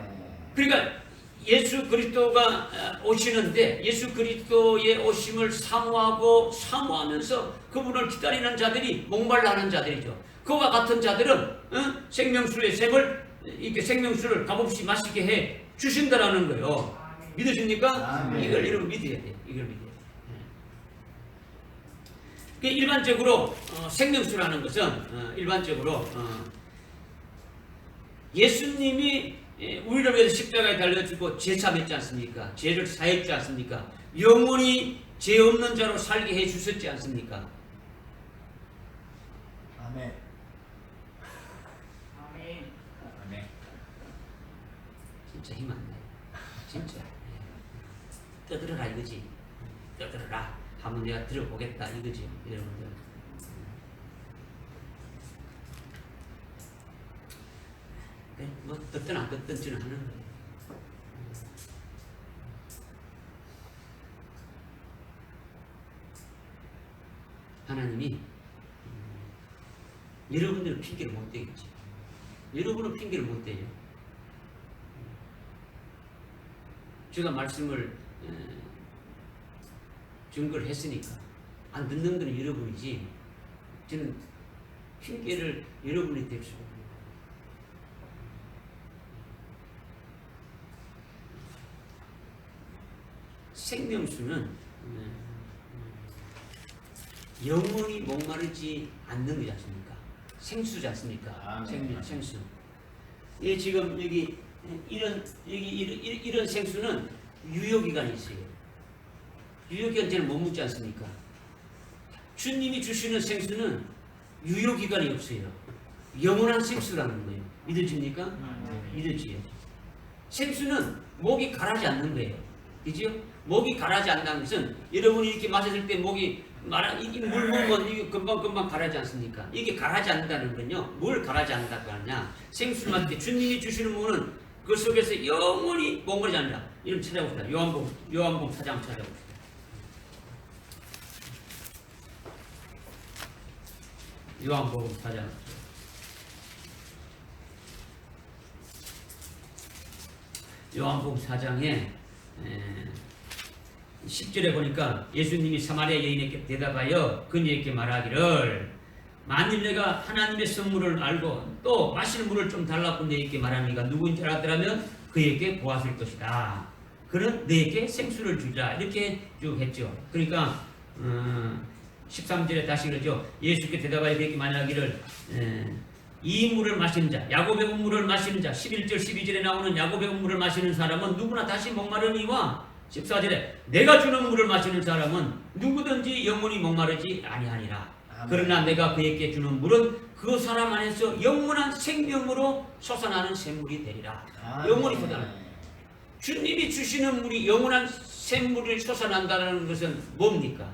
그러니까 예수 그리스도가 오시는데 예수 그리스도의 오심을 사모하면서 그분을 기다리는 자들이 목말라 하는 자들이죠. 그와 같은 자들은 생명수의 샘을 이렇게 생명수를 값없이 마시게 해 주신다라는 거예요. 믿으십니까? 아멘. 이걸 여러분 믿어야 돼요. 이걸 믿어야 돼요. 일반적으로 생명수라는 것은 일반적으로 예수님이 우리를 위해서 십자가에 달려주고 제사했지 않습니까? 죄를 사했지 않습니까? 영원히 죄 없는 자로 살게 해 주셨지 않습니까? 아멘. 아멘. 아멘. 진짜 힘 안 나요. 진짜. 떠들어라 이거지. 떠들어라. 한번 내가 들어보겠다 이거지. 여러분들. 뭐 듣든 안 듣든 저는 하는 거예요. 하나님이 여러분들은 핑계를 못 대겠지. 여러분은 핑계를 못 대요. 제가 말씀을 증거를 했으니까 안 듣는 건 여러분이지 저는 핑계를 여러분이 댈 수가 없어요. 생명수는 영원히 목마르지 않는 거지 않습니까? 생수지 않습니까? 생수. 예, 지금 여기 이런 생수는 유효기간이 있어요. 유효기간 저는 못 묻지 않습니까? 주님이 주시는 생수는 유효기간이 없어요. 영원한 생수라는 거예요. 믿어집니까? 믿어지요. 생수는 목이 가라지 않는 거예요. 그죠? 목이 가라지 않는다는 것은 여러분이 이렇게 마셨을 때 목이 물 먹으면 이게 금방 가라지 않습니까? 이게 가라지 않는다는 건요. 뭘 가라지 않는다고 하냐? 생수를 마실 때 주님이 주시는 물은 그 속에서 영원히 목마르지 않는다. 이름 찾아봅시다. 요한복음 4장 찾아봅시다. 요한복음 4장. 요한복음 4장에 10절에 보니까 예수님이 사마리아 여인에게 대답하여 그녀에게 말하기를 만일 내가 하나님의 선물을 알고 또 마시는 물을 좀 달라고 너에게 말하니까 누구인지 알았더라면 그에게 보았을 것이다. 그는 너에게 생수를 주리라. 이렇게 쭉 했죠. 그러니까 13절에 다시 그러죠. 예수께 대답하여 그에게 말하기를 이 물을 마시는 자, 야곱의 물을 마시는 자, 11절 12절에 나오는 야곱의 물을 마시는 사람은 누구나 다시 목마르니와 14절에 내가 주는 물을 마시는 사람은 누구든지 영원히 목마르지 아니하니라. 아멘. 그러나 내가 그에게 주는 물은 그 사람 안에서 영원한 생명으로 솟아나는 샘물이 되리라. 아멘. 영원히 솟아나는. 주님이 주시는 물이 영원한 샘물이 솟아난다는 것은 뭡니까?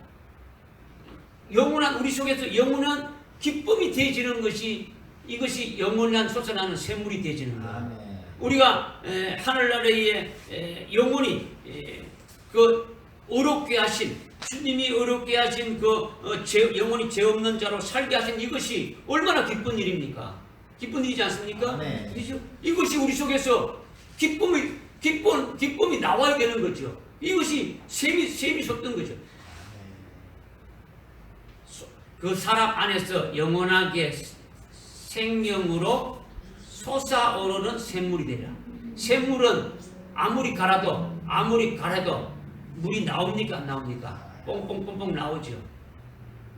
영원한 우리 속에서 영원한 기쁨이 되어지는 것이 이것이 영원한 솟아나는 샘물이 되어지는 거예요. 아멘. 우리가 하늘나라에 영원히 그 어렵게 하신 주님이 어렵게 하신 영원히 죄 없는 자로 살게 하신 이것이 얼마나 기쁜 일입니까? 기쁜 일이지 않습니까? 아멘. 그렇죠? 이것이 우리 속에서 기쁨이 나와야 되는 거죠. 이것이 샘이 솟던 거죠. 그 사람 안에서 영원하게 생명으로 솟아오르는 샘물이 되리라. 샘물은 아무리 갈아도 물이 나옵니까 안 나옵니까? 뽕뽕뽕뽕 나오죠.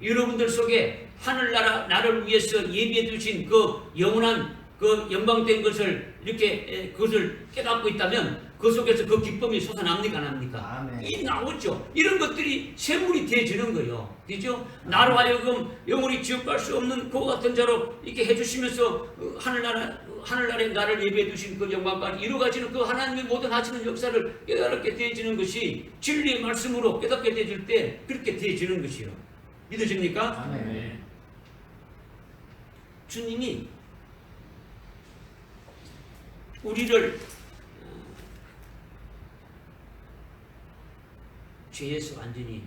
여러분들 속에 하늘나라 나를 위해서 예비해 두신 그 영원한 그 영광된 것을 이렇게 그것을 깨닫고 있다면 그 속에서 그 기쁨이 솟아납니까 안 납니까? 아멘. 이 나오죠. 이런 것들이 샘물이 되어지는 거예요. 그죠? 나로 하여금 영원히 지옥 갈 수 없는 그와 같은 자로 이렇게 해주시면서 하늘나라에 나를 예비해 두신 그 영광까지 이루어가지는 그 하나님의 모든 하시는 역사를 깨닫게 되어지는 것이 진리의 말씀으로 깨닫게 되어질 때 그렇게 되어지는 것이요. 믿어집니까? 아멘. 주님이 우리를 죄에서 완전히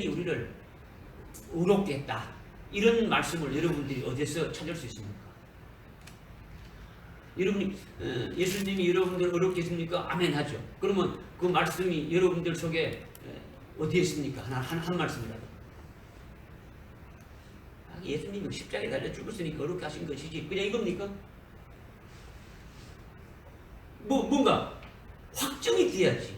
우리를 의롭게 했다. 이런 말씀을 여러분들이 어디서 찾을 수 있습니까? 여러분이 예수님이 여러분들 의롭게 했습니까? 아멘 하죠. 그러면 그 말씀이 여러분들 속에 어디에 있습니까? 한 말씀이라도. 예수님이 십자가에 달려 죽었으니까 의롭게 하신 것이지 그냥 이겁니까? 뭔가 확정이 돼야지.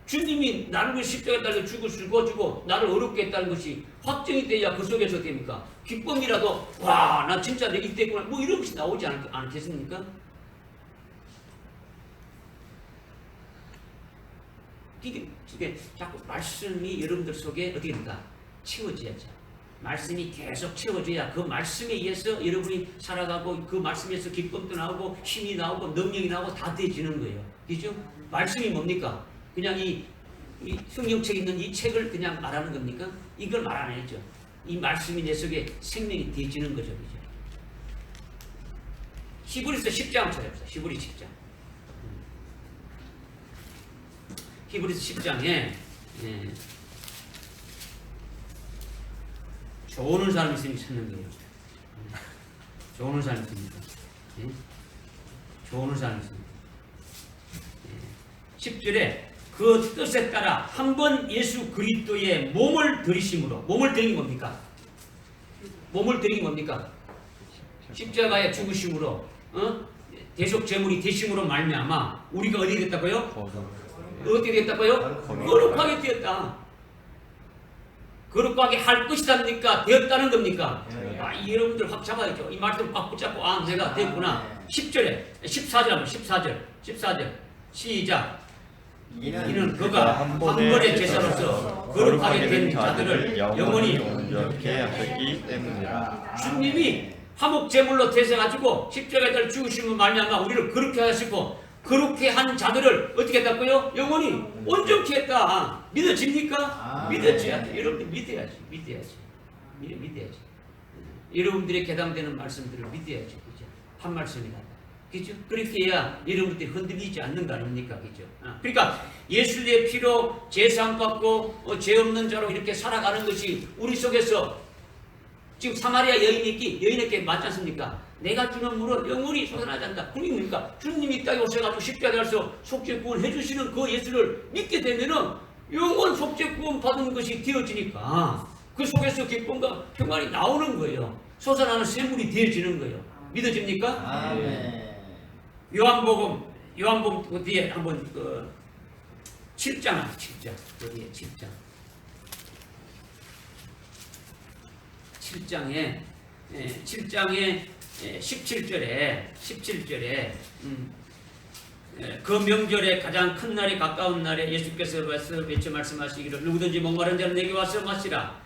주님이 나를 위해 십자가에 달려 죽어주고 나를 의롭게 했다는 것이 확정이 돼야 그 속에서 됩니까? 기쁨이라도 와, 나 진짜 내 이때 했구나 뭐 이런 것이 나오지 않겠습니까? 이게 자꾸 말씀이 여러분들 속에 어떻게 됩니까? 채워져야죠. 말씀이 계속 채워져야 그 말씀에 의해서 여러분이 살아가고 그 말씀에서 기쁨도 나오고 힘이 나오고 능력이 나오고 다 되어지는 거예요. 그죠? 말씀이 뭡니까? 그냥 이 성경책에 있는 이 책을 그냥 말하는 겁니까? 이걸 말 안 했죠. 이 말씀이 내 속에 생명이 되어지는 거죠. 그죠? 히브리서 10장 찾아봅시다. 히브리 10장. 히브리서 10장에 좋은 사람이 있으니 찾는 거예요. 좋은 사람이 있습니까? 좋은 사람이 있습니다. 10절에 그 뜻에 따라 한 번 예수 그리스도의 몸을 들이심으로 몸을 들인 뭡니까? 몸을 들인 뭡니까? 십자가에 죽으심으로 대속 제물이 되심으로 말미암아 우리가 어디 됐다고요? 어떻게 됐다고요? 거룩하게 되었다. 거룩하게 할 것이답니까? 되었다는 겁니까? 여러분들 확 잡아야죠. 이 말씀 꽉 붙잡고 내가 됐구나. 10절에 14절 시작. 이는 그가 한 번의 제사로서 거룩하게 된 자들을 영원히 온전케 하셨기 때문이라. 주님이 화목 제물로 되셔가지고 십자가에 달려 죽으심으로 말미암아 우리를 그렇게 하시고 그렇게 한 자들을 어떻게 했다고요? 영원히 온전케 했다. 믿어집니까? 믿어져야지. 여러분들 믿어야지. 여러분들의 개담되는 말씀들을 믿어야지. 그죠? 한 말씀이다. 그죠? 그렇게 해야 여러분들이 흔들리지 않는 거 아닙니까? 그죠? 그러니까 예수의 피로 제사함받고 죄 없는 자로 이렇게 살아가는 것이 우리 속에서 지금 사마리아 여인에게 맞지 않습니까? 내가 주는 물은 영원히 솟아나지 않는다. 그러니까 주님이 이 땅에 오셔가지고 십자가에서 속죄 구원 해주시는 그 예수를 믿게 되면은 영원 속죄 구원 받은 것이 되어지니까 그 속에서 기쁨과 평안이 나오는 거예요. 솟아나는 샘물이 되어지는 거예요. 믿어집니까? 아멘. 요한복음 그 뒤에 한번 7장 그 뒤에 7장에 17절에 그 명절에 가장 큰 날이 가까운 날에 예수께서 외쳐 말씀하시기를 누구든지 목마른 자는 내게 와서 마시라.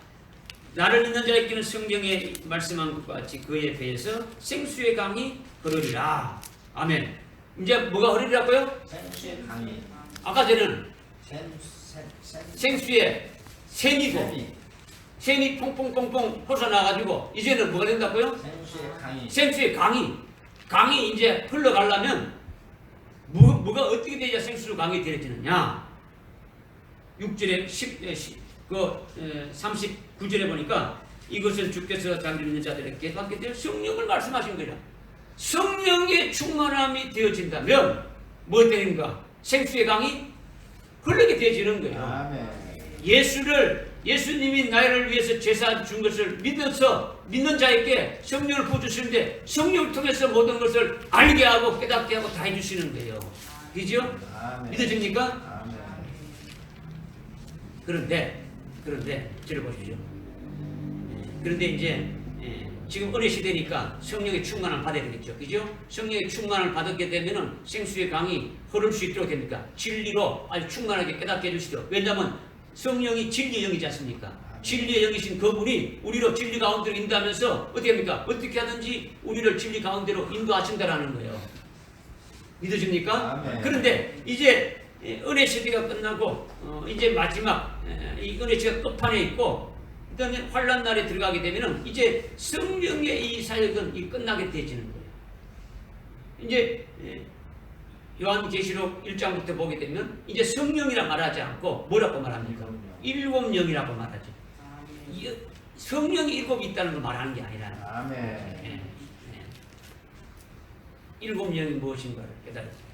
나를 믿는 자에게는 성경에 말씀한 것과 같이 그에 배에서 생수의 강이 흐르리라. 아멘. 이제 뭐가 흐르리라고요? 생수의 강이. 아까 전에는 생수의 샘이고 샘이 퐁퐁퐁퐁 솟아나가지고 이제는 뭐가 된다고요? 생수의 강이 생수의 강이 이제 흘러가려면 뭐가 어떻게 돼야 생수 강이 되어지느냐? 6절에 39절에 보니까 이것을 주께서 자기 믿는 자들에게 받게 될 성령을 말씀하신 거예요. 성령의 충만함이 되어진다면 뭐 되는가? 생수의 강이 흘러게 되어지는 거예요. 아멘. 예수님이 나를 위해서 제사 준 것을 믿는 자에게 성령을 부어주시는데 성령을 통해서 모든 것을 알게 하고 깨닫게 하고 다 해주시는 거예요. 그죠? 아멘. 믿어집니까? 아멘. 그런데 저를 보십시오. 그런데 이제 지금 어린 시대니까 성령의 충만을 받아야 되겠죠. 그죠? 성령의 충만을 받게 되면은 생수의 강이 흐를 수 있도록 됩니까? 진리로 아주 충만하게 깨닫게 해주시도록. 왜냐하면 성령이 진리의 영이지 않습니까? 진리의 영이신 그분이 우리로 진리 가운데로 인도하면서 어떻게 합니까? 어떻게 하든지 우리를 진리 가운데로 인도하신다라는 거예요. 믿어집니까? 아멘. 그런데 이제 은혜 시대가 끝나고 이제 마지막 이 은혜 시대가 끝판에 있고 그다음에 환란 날에 들어가게 되면은 이제 성령의 이 사역은 끝나게 되어지는 거예요. 이제 요한계시록 1장부터 보게 되면 이제 성령이라 말하지 않고 뭐라고 말합니까? 일곱 영이라고 말하죠. 성령이 일곱 있다는 걸 말하는 게 아니라 아멘. 일곱 영이 무엇인가를 깨달았습니다.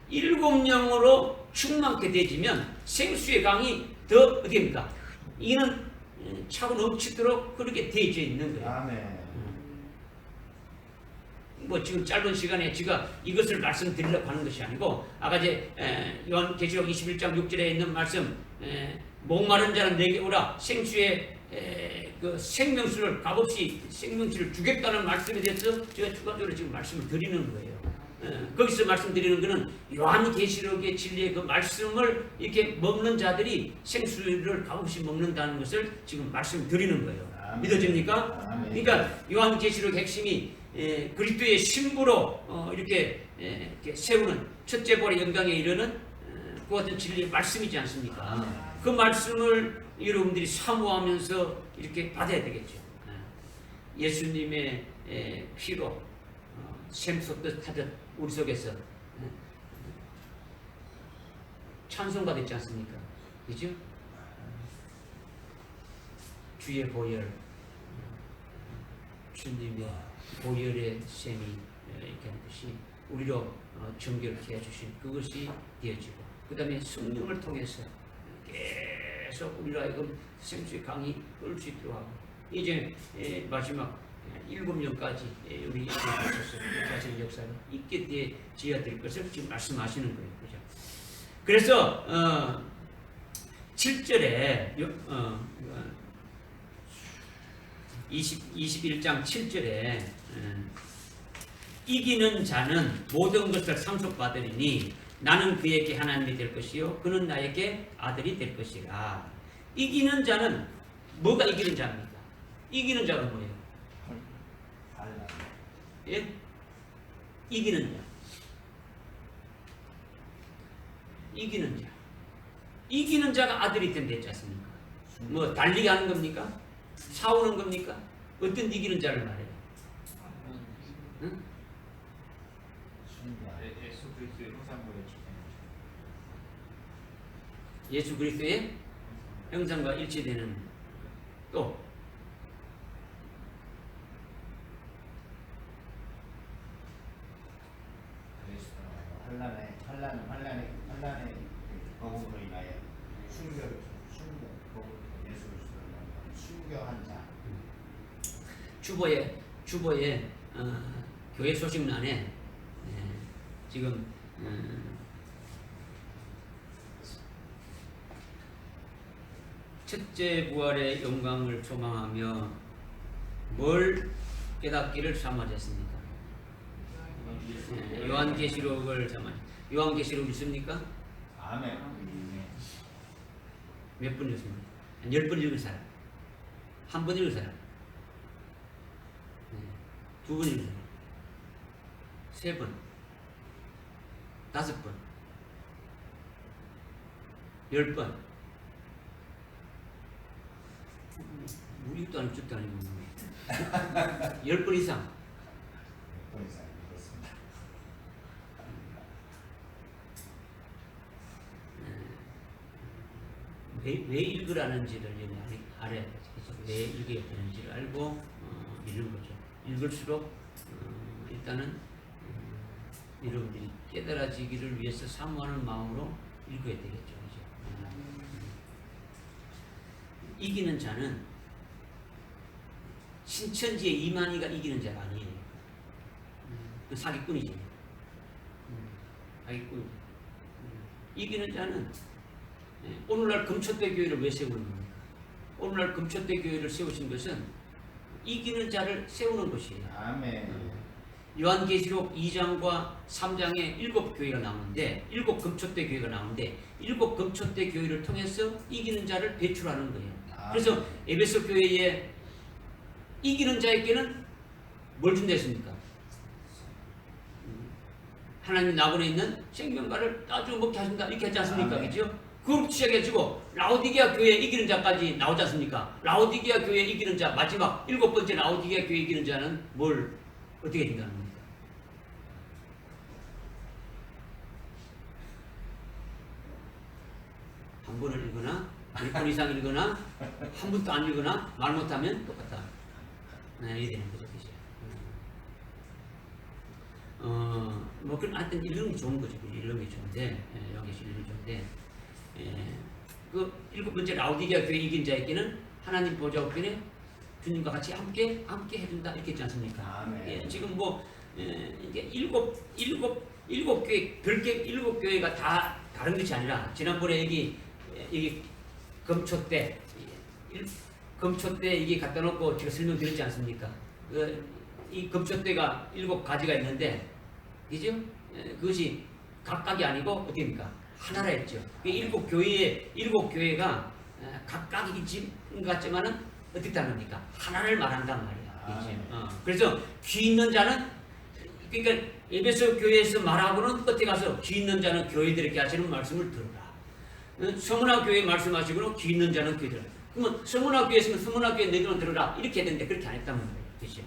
일곱 영으로 충만케 되지면 생수의 강이 더 어디입니까? 이는 차고 넘치도록 그렇게 되어져 있는 거예요. 아멘. 뭐 지금 짧은 시간에 제가 이것을 말씀드리려고 하는 것이 아니고 아까 이제 요한계시록 21장 6절에 있는 말씀 목마른 자는 내게 오라 생수의 그 생명수를 값없이 생명수를 주겠다는 말씀에 대해서 제가 추가적으로 지금 말씀을 드리는 거예요. 거기서 말씀드리는 것은 요한계시록의 진리의 그 말씀을 이렇게 먹는 자들이 생수를 값없이 먹는다는 것을 지금 말씀드리는 거예요. 아멘. 믿어집니까? 아멘. 그러니까 요한계시록 핵심이 그리스도의 신부로 이렇게 세우는 첫째 볼의 영광에 이르는 그 같은 진리의 말씀이지 않습니까? 그 말씀을 여러분들이 사모하면서 이렇게 받아야 되겠죠. 예수님의 피로 샘솟듯 하듯 우리 속에서 찬송받았지 않습니까? 그죠? 주의 보혈, 주님의 보혈의 셈이 이렇게 하는 것이 우리로 정결케 해주신 그것이 되어지고 그 다음에 성령을 통해서 계속 우리로 하여금 생수의 강이 흐를 수 있도록 하고 이제 마지막 7년까지 우리 가정 역사를 있게 되어야 될 것을 지금 말씀하시는 거예요. 그죠? 그래서 7절에 21장 7절에 이기는 자는 모든 것을 상속받으리니 나는 그에게 하나님이 될 것이요 그는 나에게 아들이 될 것이라. 이기는 자는 뭐가 이기는 자입니까? 이기는 자가 뭐예요? 예? 이기는 자. 이기는 자. 이기는 자가 아들이 된 됐지 않습니까? 뭐 달리기 하는 겁니까? 싸우는 겁니까? 어떤 이기는 자를 말해요? 응? 예수 그리스도의 형상과 예수 그리스도의 형상과 일치되는 또 환란의 거부로 인하여 예수 그리스도를 순교한 자. 주보의 교회 소식란에 지금 첫째 부활의 영광을 소망하며 뭘 깨닫기를 삼아졌습니까? 요한계시록을 삼아. 요한계시록 있습니까? 아멘. 몇 번 읽었습니까? 10번 읽은 사람, 한 번 읽은 사람, 2번 읽은 사람, 3번, 5번, 10번. 우리 6도 아니고 10도 아니고 10번 이상. 번 이상 읽었습니다. 왜 읽으라는지를 알아야 되죠. 왜 읽어야 되는지를 알고 읽는 거죠. 읽을수록 일단은 여러분들이 깨달아지기를 위해서 사모하는 마음으로 읽어야 되겠죠. 그죠? 이기는 자는 신천지의 이만희가 이기는 자가 아니에요. 그 사기꾼이지. 사기꾼. 이기는 자는 오늘날 금초대 교회를 왜 세우는 겁니까? 오늘날 금초대 교회를 세우신 것은 이기는 자를 세우는 것이에요. 아멘. 요한계시록 2장과 3장에 7교회가 나오는데 7금초대 교회가 나오는데 7금초대 교회를 통해서 이기는 자를 배출하는 거예요. 그래서 에베소 교회에 이기는 자에게는 뭘 준다 했습니까? 하나님 나번에 있는 생명과를 따져 먹게 하신다 이렇게 했지 않습니까? 그죠? 그걸 시작해가지고 라오디게아 교회 이기는 자까지 나오지 않습니까? 라오디게아 교회 이기는 자 마지막 7번째 라오디게아 교회 이기는 자는 뭘 어떻게 된다는 겁니까? 한 번을 읽거나 10번 이상 읽거나 한 번도 안 읽거나 말 못하면 똑같다. 이래 되는 거죠. 뭐 그런 하여튼 읽는 게 좋은 거죠. 읽는 게 좋은데 여기서 읽는 게 좋은데 그 7번째 라오디게아 교회 이긴 자에게는 하나님 보좌 우편에 주님과 같이 함께 해준다 이렇게 했지 않습니까? 지금 뭐 이게 일곱 교회 별개 7교회가 다 다른 것이 아니라 지난번에 여기 금초 때 이게 갖다 놓고 제가 설명드렸지 않습니까? 이 금초 때가 7가지가 있는데, 그죠? 그것이 각각이 아니고 어떻습니까? 하나라 했죠. 7교회가 각각이지 같지만은 어떻게 다릅니까? 하나를 말한단 말이야. 그래서 귀 있는 자는 그러니까 에베소 교회에서 말하고는 끝에 가서 귀 있는 자는 교회들에게 하시는 말씀을 들어라. 서문화 교회 말씀하시고는 귀 있는 자는 귀 들어라. 그러면 서문화 교회 있으면 서문화 교회 너희들은 들어라 이렇게 되는데 그렇게 안 했단 말이에요. 그렇죠?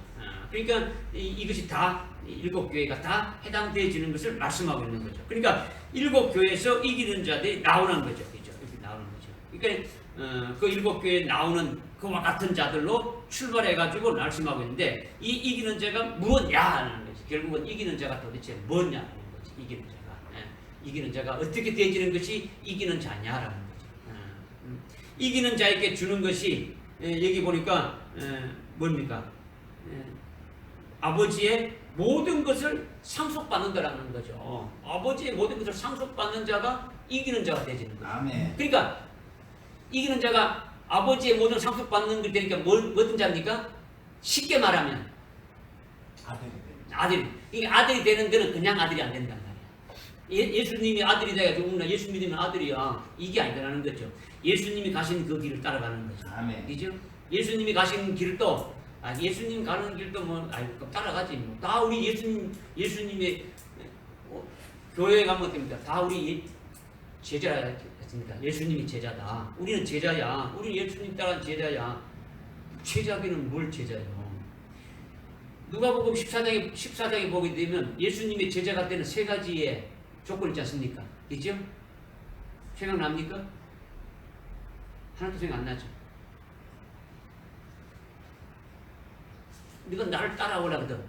그러니까 이것이 다 7교회가 다 해당되어지는 것을 말씀하고 있는 거죠. 그러니까 7교회에서 이기는 자들이 나오는 거죠. 그렇죠? 이렇게 나오는 거죠. 그러니까 그 7교회에 나오는 그와 같은 자들로 출발해가지고 말씀하고 있는데 이 이기는 자가 무엇냐 하는 거지. 결국은 이기는 자가 도대체 뭐냐 하는 거지. 이기는 자가. 이기는 자가 어떻게 되어지는 것이 이기는 자냐라는 거죠. 이기는 자에게 주는 것이 여기 보니까 뭡니까? 아버지의 모든 것을 상속받는다라는 거죠. 아버지의 모든 것을 상속받는 자가 이기는 자가 되어지는 거죠. 아멘. 그러니까 이기는 자가 아버지의 모든 상속받는 것 되니까 어떤 자입니까? 쉽게 말하면 아들이. 그러니까 아들이 되는 데는 그냥 아들이 안 된단 말이야. 예수님이 아들이 돼가지고 예수 믿으면 아들이야. 이게 아니라는 거죠. 예수님이 가신 그 길을 따라가는 거죠. 아멘. 그죠? 예수님이 가신 길도 예수님 가는 길도 뭐 따라가지 뭐. 다 우리 예수님의 교회에 가면 됩니다. 다 우리 제자였습니다. 예수님이 제자다. 우리는 제자야. 우리 예수님 따라 제자야. 제자기는 뭘 제자요? 누가복음 14장에 보게 되면 예수님의 제자가 되는 3가지의 조건이 있지 않습니까? 있죠? 생각납니까? 하나도 생각 안 나죠? 너가 나를 따라오라거든.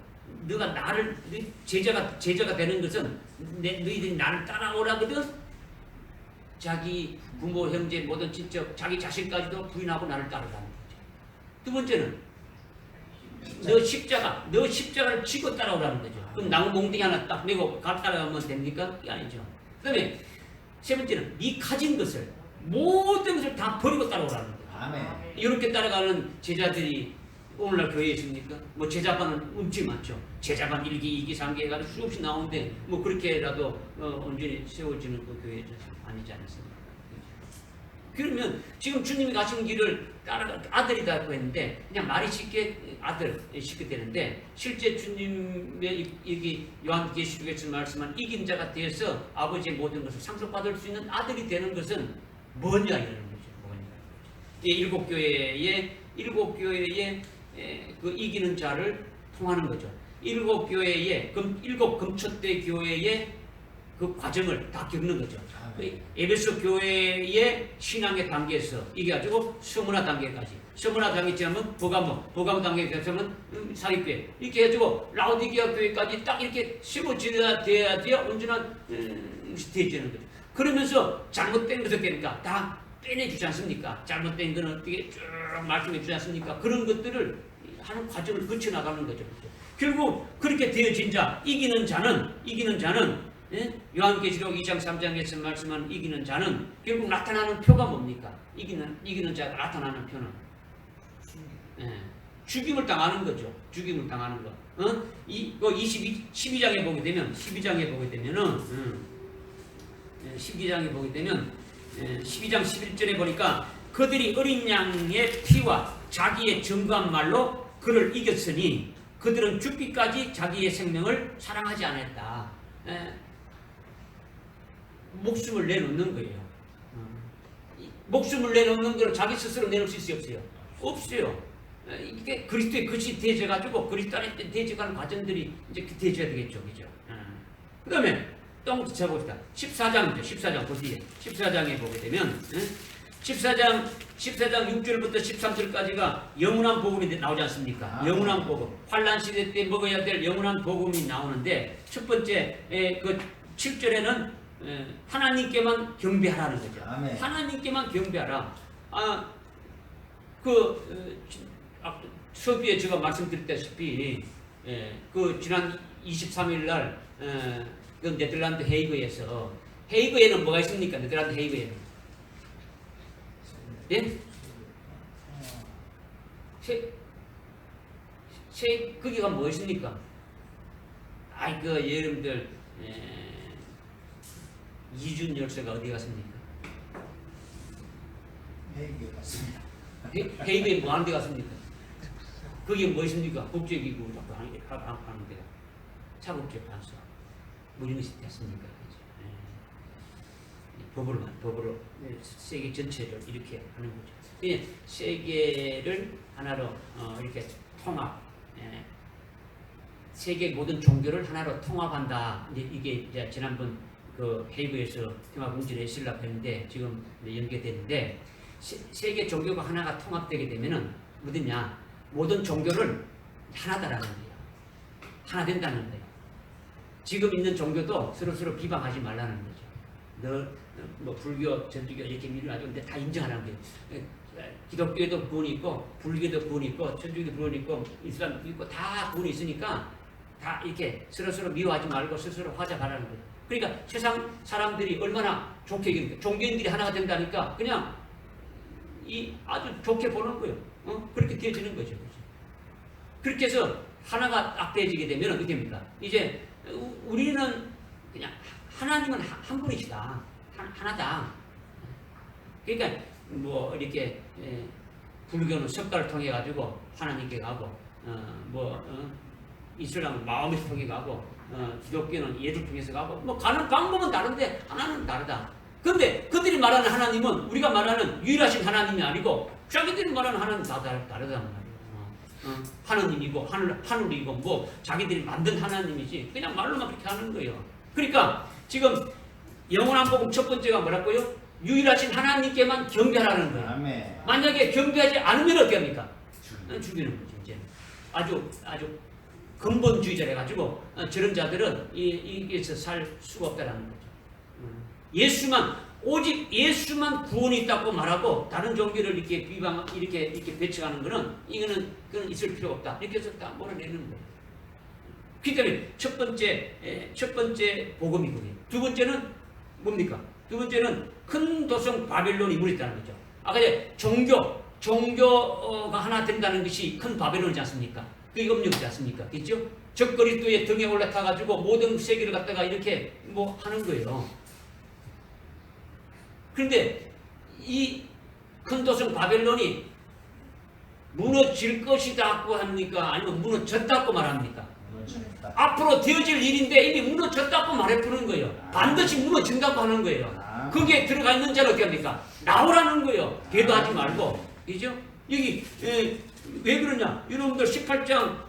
너가 나를 제자가 되는 것은 너희들이 나를 따라오라거든. 자기 부모, 형제, 모든 친척, 자기 자신까지도 부인하고 나를 따라가는 거죠. 두 번째는 너 십자가를 지고 따라오라는 거죠. 그럼 나무 몽둥이 하나 딱 메고 따라가면 됩니까? 그게 아니죠. 그 다음에 세 번째는 네 가진 것을 모든 것을 다 버리고 따라오라는 거죠. 아멘. 이렇게 따라가는 제자들이 오늘날 교회에 있습니까? 뭐 제자반은 엄청 많죠. 제자반 1기, 2기, 3기 해가지고 수없이 나오는데 뭐 그렇게라도 온전히 세워지는 그 교회는 아니지 않습니까? 그러면 지금 주님이 가신 길을 따라가 아들이라고 했는데 그냥 말이 쉽게 아들 쉽게 되는데 실제 주님의 여기 요한계시록에서 말씀한 이긴 자가 되어서 아버지의 모든 것을 상속받을 수 있는 아들이 되는 것은 뭐냐 이러는 거죠. 뭐냐. 이 일곱 교회의 그 이기는 자를 통하는 거죠. 일곱 교회의 일곱 금초대 교회의 그 과정을 다 겪는 거죠. 에베소 교회의 신앙의 단계에서 이게 가지고 서문화 단계까지, 서문화 단계 지나면 버가모 단계까지 하면 사립교회 이렇게 해가지고 라오디게아 교회까지 딱 이렇게 세워져야 돼야 온전한 되어지는 거죠. 그러면서 잘못된 것을 깨니까 다 빼내주지 않습니까? 잘못된 거는 어떻게 쭉 말씀해 주지 않습니까? 그런 것들을 하는 과정을 거쳐 나가는 거죠. 결국 그렇게 되어진 자, 이기는 자는 요한계시록 2장 3장에서 말씀한 이기는 자는 결국 나타나는 표가 뭡니까? 이기는 자가 나타나는 표는 죽임을 당하는 거죠. 죽임을 당하는 거. 12장에 보게 되면 12장 11절에 보니까 그들이 어린 양의 피와 자기의 정교한 말로 그를 이겼으니 그들은 죽기까지 자기의 생명을 사랑하지 않았다. 목숨을 내놓는 거예요. 목숨을 내놓는 걸 자기 스스로 내놓을 수 있어요? 없어요. 이게 그리스도의 것이 되어져가지고 그리스도 안에 되어져가는 과정들이 이제 되어져야 되겠죠. 그죠? 그 다음에 또 찾아봅시다. 14장이죠. 14장 보세요. 14장에 보게 되면 14장 6절부터 13절까지가 영원한 복음이 나오지 않습니까? 영원한 복음. 환란 시대 때 먹어야 될 영원한 복음이 나오는데 첫 번째 그 7절에는 하나님께만 경배하라는 거죠. 아멘. 하나님께만 경배하라. 수업에 제가 말씀드렸다시피 그 지난 23일 날 그 네덜란드 헤이그에는 뭐가 있습니까? 네덜란드 헤이그에는 예? 거기가 무엇입니까? 그 여러분들 이준 열쇠가 어디 갔습니까? 헤이그에 갔습니다. 헤이그에 뭐 하는 데 갔습니까? 그게 무엇입니까? 국제기구 하는 데가 사국재판소 뭐 이런 것이 됐습니까? 법으로 세계 전체를 이렇게 하는 거죠. 세계를 하나로 이렇게 통합, 세계 모든 종교를 하나로 통합한다. 이게 이제 지난번 그 헤이그에서 테마 공지를 했으려고 했는데 지금 연계됐는데 세계 종교가 하나가 통합되게 되면은 뭐냐 모든 종교를 하나다라는 거예요. 하나 된다는 거예요. 지금 있는 종교도 서로 비방하지 말라는 거죠. 뭐 불교, 전주교 이렇게 밀어가지고 근데 다 인정하라는 거예요. 기독교에도 구원이 있고 불교에도 구원이 있고 천주교도 구원이 있고 이슬람도 있고 다 구원이 있으니까 다 이렇게 서로 미워하지 말고 스스로 화합하라는 거예요. 그러니까 세상 사람들이 얼마나 좋게 여깁니까? 종교인들이 하나가 된다니까 그냥 아주 좋게 보는 거예요. 그렇게 되어지는 거죠. 그렇게 해서 하나가 딱 되어지게 되면 어떻게 됩니까? 이제 우리는 그냥 하나님은 한 분이시다. 하나다. 그러니까 뭐 이렇게 불교는 석가를 통해 가지고 하나님께 가고 이슬람은 마음에서 통해 가고 기독교는 예를 통해서 가고 뭐 가는 방법은 다른데 하나는 다르다. 그런데 그들이 말하는 하나님은 우리가 말하는 유일하신 하나님이 아니고 자기들이 말하는 하나님은 다 다르단 말이에요. 하느님이고 하늘이고 뭐 자기들이 만든 하나님이지 그냥 말로만 그렇게 하는 거예요. 그러니까 지금 영원한 복음 첫 번째가 뭐라고요? 유일하신 하나님께만 경배하라는 거예요. 아멘. 만약에 경배하지 않으면 어떻게 합니까? 죽이는 거죠. 이제 아주 근본주의자라 가지고 저런 자들은 이게서 살 수가 없다라는 거죠. 오직 예수만 구원이 있다고 말하고 다른 종교를 이렇게 배척하는 거는 그건 있을 필요가 없다. 이렇게 해서 다 몰아내는 거예요. 그렇기 때문에 첫 번째 복음이 그게. 두 번째는 뭡니까? 두 번째는 큰 도성 바벨론이 무너졌다는 거죠. 아까 이제 종교가 하나 된다는 것이 큰 바벨론이지 않습니까? 그게 음력이지 않습니까? 그렇죠? 적 그리스도의 등에 올라타 가지고 모든 세계를 갖다가 이렇게 뭐 하는 거예요. 그런데 이 큰 도성 바벨론이 무너질 것이다고 합니까? 아니면 무너졌다고 말합니까? 앞으로 되어질 일인데 이미 무너졌다고 말해보는 거예요. 반드시 무너진다고 하는 거예요. 거기에 들어가 있는 자는 어떻게 합니까? 나오라는 거예요. 계도하지 말고. 그죠? 여기 왜 그러냐? 여러분들 18장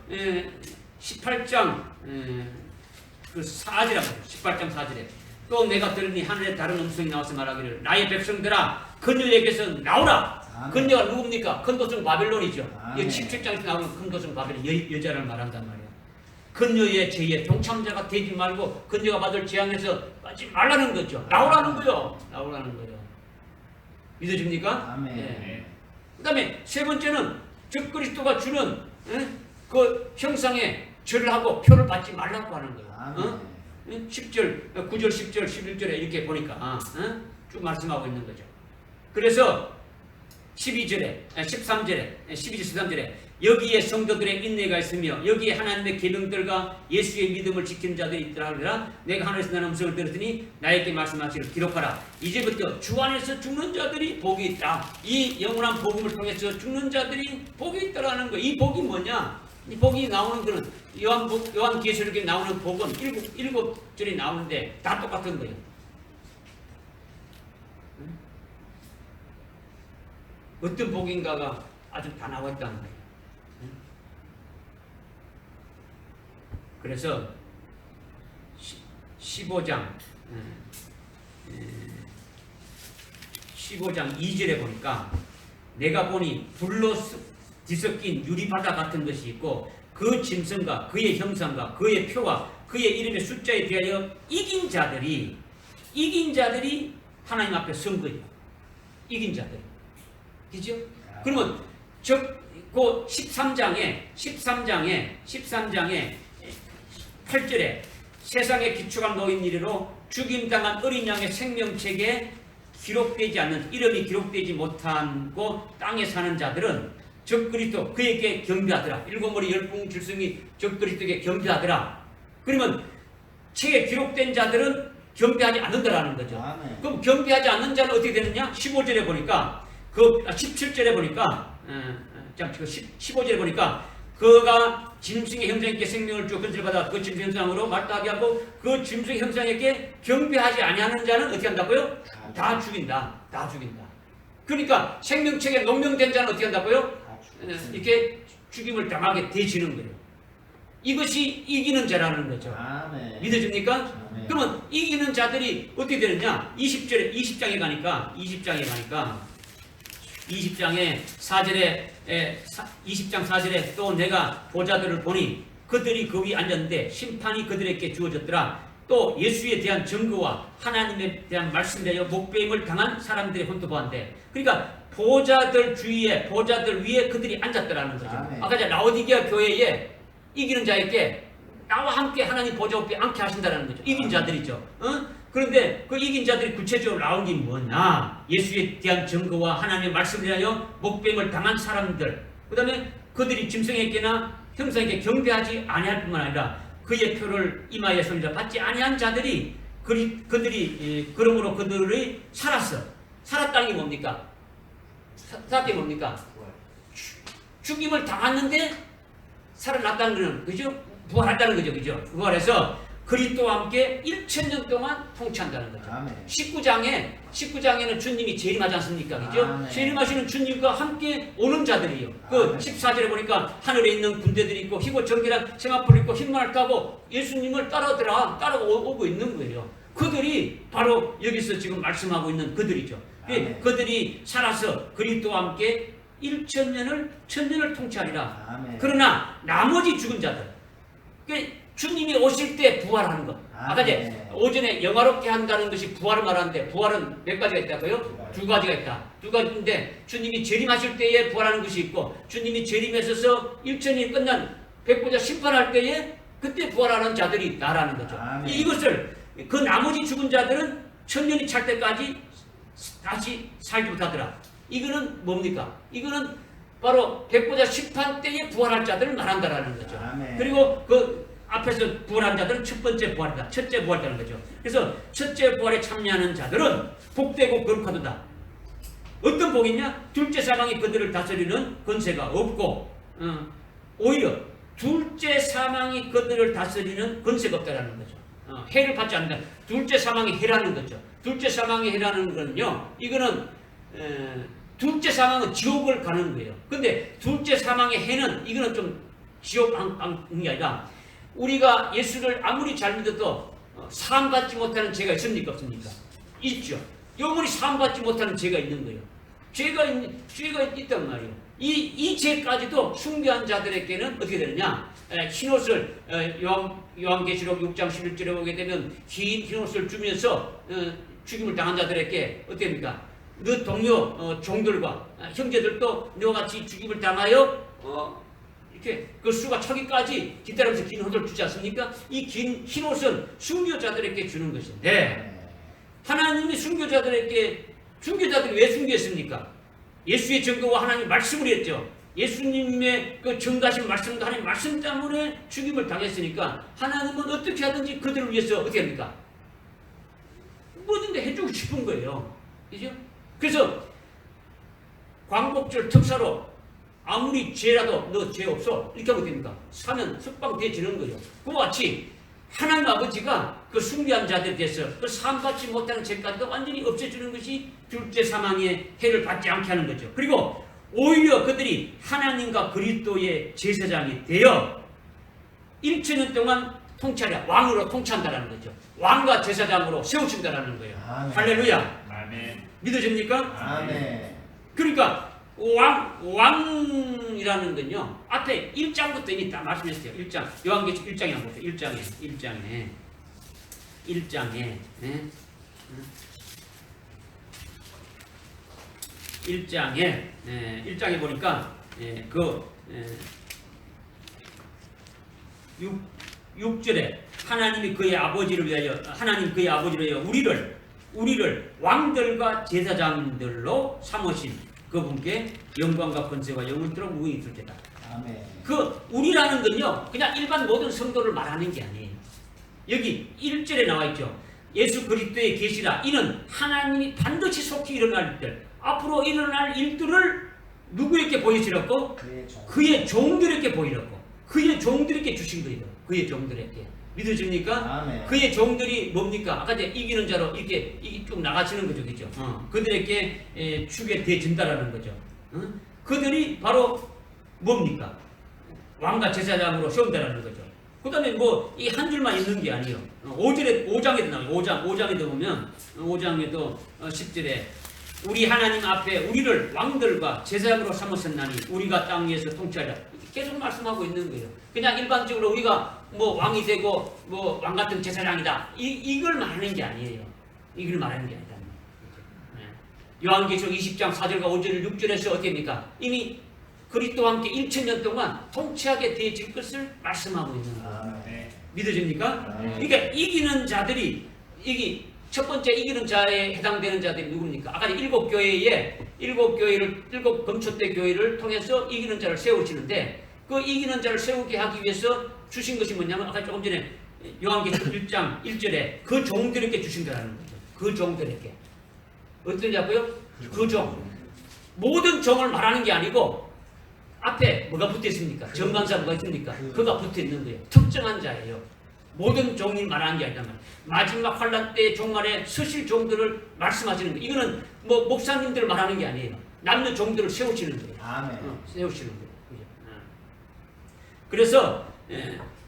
그 4절에 18장 4절에 또 내가 들으니 하늘에 다른 음성이 나와서 말하기를 나의 백성들아 그녀에게서 나오라. 그녀가 누굽니까? 큰도성 바벨론이죠. 이 17장에서 나오는 큰도성 바벨론 여자를 말한단 말이에요. 그녀의 죄에 동참자가 되지 말고 그녀가 받을 재앙에서 빠지 말라는 거죠. 나오라는 거요. 나오라는 거요. 믿어집니까? 아멘. 그 다음에 세 번째는 적그리스도가 주는 그 형상에 절을 하고 표를 받지 말라고 하는 거예요. 10절, 9절, 10절, 11절에 이렇게 보니까 쭉 말씀하고 있는 거죠. 그래서 12절에, 13절에, 12절, 13절에 여기에 성도들의 인내가 있으며 여기에 하나님의 계명들과 예수의 믿음을 지키는 자들이 있더라 하더라. 내가 하늘에서 나는 음성을 들었더니 나에게 말씀하시기를 기록하라. 이제부터 주 안에서 죽는 자들이 복이 있다. 이 영원한 복음을 통해서 죽는 자들이 복이 있다라는 거예요. 이 복이 뭐냐? 이 복이 나오는 거는 요한계시록에 나오는 복은 일곱 절이 나오는데 다 똑같은 거예요. 어떤 복인가가 아주 다 나와 있다는 거예요. 그래서 15장 2절에 보니까 내가 보니 불로 뒤섞인 유리바다 같은 것이 있고 그 짐승과 그의 형상과 그의 표와 그의 이름의 숫자에 대하여 이긴 자들이 하나님 앞에 선 거예요. 이긴 자들. 그죠? 그러면 그 13장에 8절에 세상에 기초가 놓인 이래로 죽임당한 어린 양의 생명책에 기록되지 않는 이름이 기록되지 못하고 땅에 사는 자들은 적그리스도 그에게 경배하더라. 일곱 머리 열풍 질성이 적그리스도에게 경배하더라. 그러면 책에 기록된 자들은 경배하지 않는다라는 거죠. 그럼 경배하지 않는 자는 어떻게 되느냐? 15절에 보니까 17절에 보니까 15절에 보니까 그가 짐승의 형상에게 생명을 주어 근세를 받아 그 짐승 형상으로 말다하게 하고 그 짐승 형상에게 경배하지 아니하는 자는 어떻게 한다고요? 다 죽인다. 다 죽인다. 그러니까 생명책에 농명된 자는 어떻게 한다고요? 이렇게 죽임을 당하게 되지는 거예요. 이것이 이기는 자라는 거죠. 아멘. 믿어집니까? 아멘. 그러면 이기는 자들이 어떻게 되느냐? 20장에 가니까 20장의 4절에 20장 4절에 또 내가 보자들을 보니 그들이 그 위에 앉았는데 심판이 그들에게 주어졌더라. 또 예수에 대한 증거와 하나님에 대한 말씀에 대하여 목배임을 당한 사람들의 혼도 보았는데 그러니까 보좌들 주위에 보좌들 위에 그들이 앉았더라는 거죠. 아멘. 아까 라오디게아 교회에 이기는 자에게 나와 함께 하나님 보좌 앞에 앉게 하신다는 거죠. 이긴 자들이죠. 그런데 그 이긴 자들이 구체적으로 나온 게 뭐냐? 예수에 대한 증거와 하나님의 말씀을 위하여 목배임을 당한 사람들. 그 다음에 그들이 짐승에게나 형상에게 경배하지 아니할 뿐만 아니라 그의 표를 이마에 손자 받지 아니한 자들이 그들이 그러므로 그들이 살았다는 게 뭡니까? 살았다는 게 뭡니까? 죽임을 당했는데 살아났다는 거는 그죠? 부활했다는 거죠. 그죠? 부활해서 그리스도와 함께 1000년 동안 통치한다는 거죠. 아멘. 19장에는 주님이 재림하지 않습니까? 그죠? 아멘. 재림하시는 주님과 함께 오는 자들이에요. 그 14절에 보니까 하늘에 있는 군대들이 있고 희고 정결한 생화포를 입고 흰만을 까고 예수님을 따라오고 있는 거예요. 그들이 바로 여기서 지금 말씀하고 있는 그들이죠. 그들이 살아서 그리스도와 함께 1000년을 통치하리라. 아멘. 그러나 나머지 죽은 자들 주님이 오실 때 부활하는 것. 아까 이제 오전에 영화롭게 한다는 것이 부활을 말하는데 부활은 몇 가지가 있다고요? 두 가지가 있다. 두 가지인데 주님이 재림하실 때에 부활하는 것이 있고 주님이 재림하셔서 1000년이 끝난 백보자 심판할 때에 그때 부활하는 자들이 있다라는 거죠. 이것을 그 나머지 죽은 자들은 1000년이 찰 때까지 다시 살지 못하더라. 이거는 뭡니까? 이거는 바로 백보자 심판 때에 부활할 자들을 말한다라는 거죠. 그리고 그 앞에서 부활한 자들은 첫 번째 부활이다. 첫째 부활이라는 거죠. 그래서 첫째 부활에 참여하는 자들은 복되고 거룩하도다. 어떤 복이냐? 둘째 사망이 그들을 다스리는 권세가 없고 오히려 둘째 사망이 그들을 다스리는 권세가 없다라는 거죠. 해를 받지 않는다. 둘째 사망이 해라는 거죠. 둘째 사망이 해라는 거는요, 이거는 둘째 사망은 지옥을 가는 거예요. 근데 둘째 사망의 해는 이거는 좀 지옥 가는 게 아니라 우리가 예수를 아무리 잘 믿어도 사함받지 못하는 죄가 있습니까? 없습니까? 있죠. 영원히 사함받지 못하는 죄가 있는 거예요. 죄가 있단 말이에요. 이 죄까지도 숭배한 자들에게는 어떻게 되느냐? 흰옷을 요한계시록 6장 11절에 보게 되면 긴 흰옷을 주면서 죽임을 당한 자들에게 어떻게 됩니까? 너 동료 종들과 형제들도 너와 같이 죽임을 당하여 이렇게 그 수가 차기까지 기다리면서 긴 옷을 주지 않습니까? 이 긴 흰옷은 순교자들에게 주는 것인데 하나님이 순교자들이 왜 순교했습니까? 예수의 증거와 하나님 말씀을 했죠. 예수님의 그 증거하신 말씀도 하나님 말씀 때문에 죽임을 당했으니까 하나님은 어떻게 하든지 그들을 위해서 어떻게 합니까? 뭐든지 해주고 싶은 거예요. 그죠? 그래서 광복절 특사로 아무리 죄라도 너 죄 없어 이렇게 하면 됩니까? 사면 석방되어지는 거예요. 그와 같이 하나님 아버지가 그 숭배한 자들에 대해서 그 사함받지 못하는 죄까지도 완전히 없애주는 것이 둘째 사망의 해를 받지 않게 하는 거죠. 그리고 오히려 그들이 하나님과 그리스도의 제사장이 되어 1천년 동안 통치하랴 왕으로 통치한다라는 거죠. 왕과 제사장으로 세우신다라는 거예요. 아멘. 할렐루야. 아멘. 믿어집니까? 아멘. 그러니까 왕이라는 건요 앞에 1장부터 이미 다 말씀했어요. 1장 요한계시록 1장에 한번 보세요. 1장에 1장에 보니까 6절에 하나님 그의 아버지를 위하여 우리를 왕들과 제사장들로 삼으신 그분께 영광과 권세와 영원토록 무궁히 있을지다. 아멘. 그 우리라는 건요 그냥 일반 모든 성도를 말하는 게 아니에요. 여기 1절에 나와 있죠. 예수 그리스도의 계시라 이는 하나님이 반드시 속히 일어날 일, 앞으로 일어날 일들을 누구에게 보이시라고? 그의 종들에게 보이라고. 그의 종들에게 주신 거예요. 그의 종들에게. 믿어집니까? 아멘. 그의 종들이 뭡니까? 아까 이제 이기는 자로 이렇게 쭉 나가시는 거죠. 그죠? 그들에게 주게 되어진다라는 거죠. 그들이 바로 뭡니까? 왕과 제사장으로 세운다라는 거죠. 그 다음에 뭐 이 한 줄만 있는 게 아니에요. 5장에도 나와요. 5장에도 보면 5장에도 10절에 우리 하나님 앞에 우리를 왕들과 제사장으로 삼으셨나니 우리가 땅 위에서 통치하자. 계속 말씀하고 있는 거예요. 그냥 일반적으로 우리가 뭐 왕이 되고 뭐 왕 같은 제사장이다. 이걸 말하는 게 아니에요. 이걸 말하는 게 아니다. 요한계시록 20장 4절과 5절 6절에서 어떻게 합니까? 이미 그리스도와 함께 1000년 동안 통치하게 되어질 것을 말씀하고 있는 거예요. 믿어집니까? 그러니까 이기는 자들이 첫 번째 이기는 자에 해당되는 자들이 누굽니까? 아까 7 검초대 교회를 통해서 이기는 자를 세우시는데 그 이기는 자를 세우게 하기 위해서 주신 것이 뭐냐면 아까 조금 전에 요한계시록 1장 1절에 그 종들에게 주신다는 거죠. 그 종들에게. 어떤 자고요? 그 종. 모든 종을 말하는 게 아니고 앞에 뭐가 붙어 있습니까? 정관사 뭐가 있습니까? 그가 붙어 있는 거예요. 특정한 자예요. 모든 종이 말하는 게 아니란 말이에요. 마지막 환란 때 종말에 서실 종들을 말씀하시는 거예요. 이거는 뭐 목사님들 말하는 게 아니에요. 남는 종들을 세우시는 거예요. 아멘. 세우시는 거예요. 그래서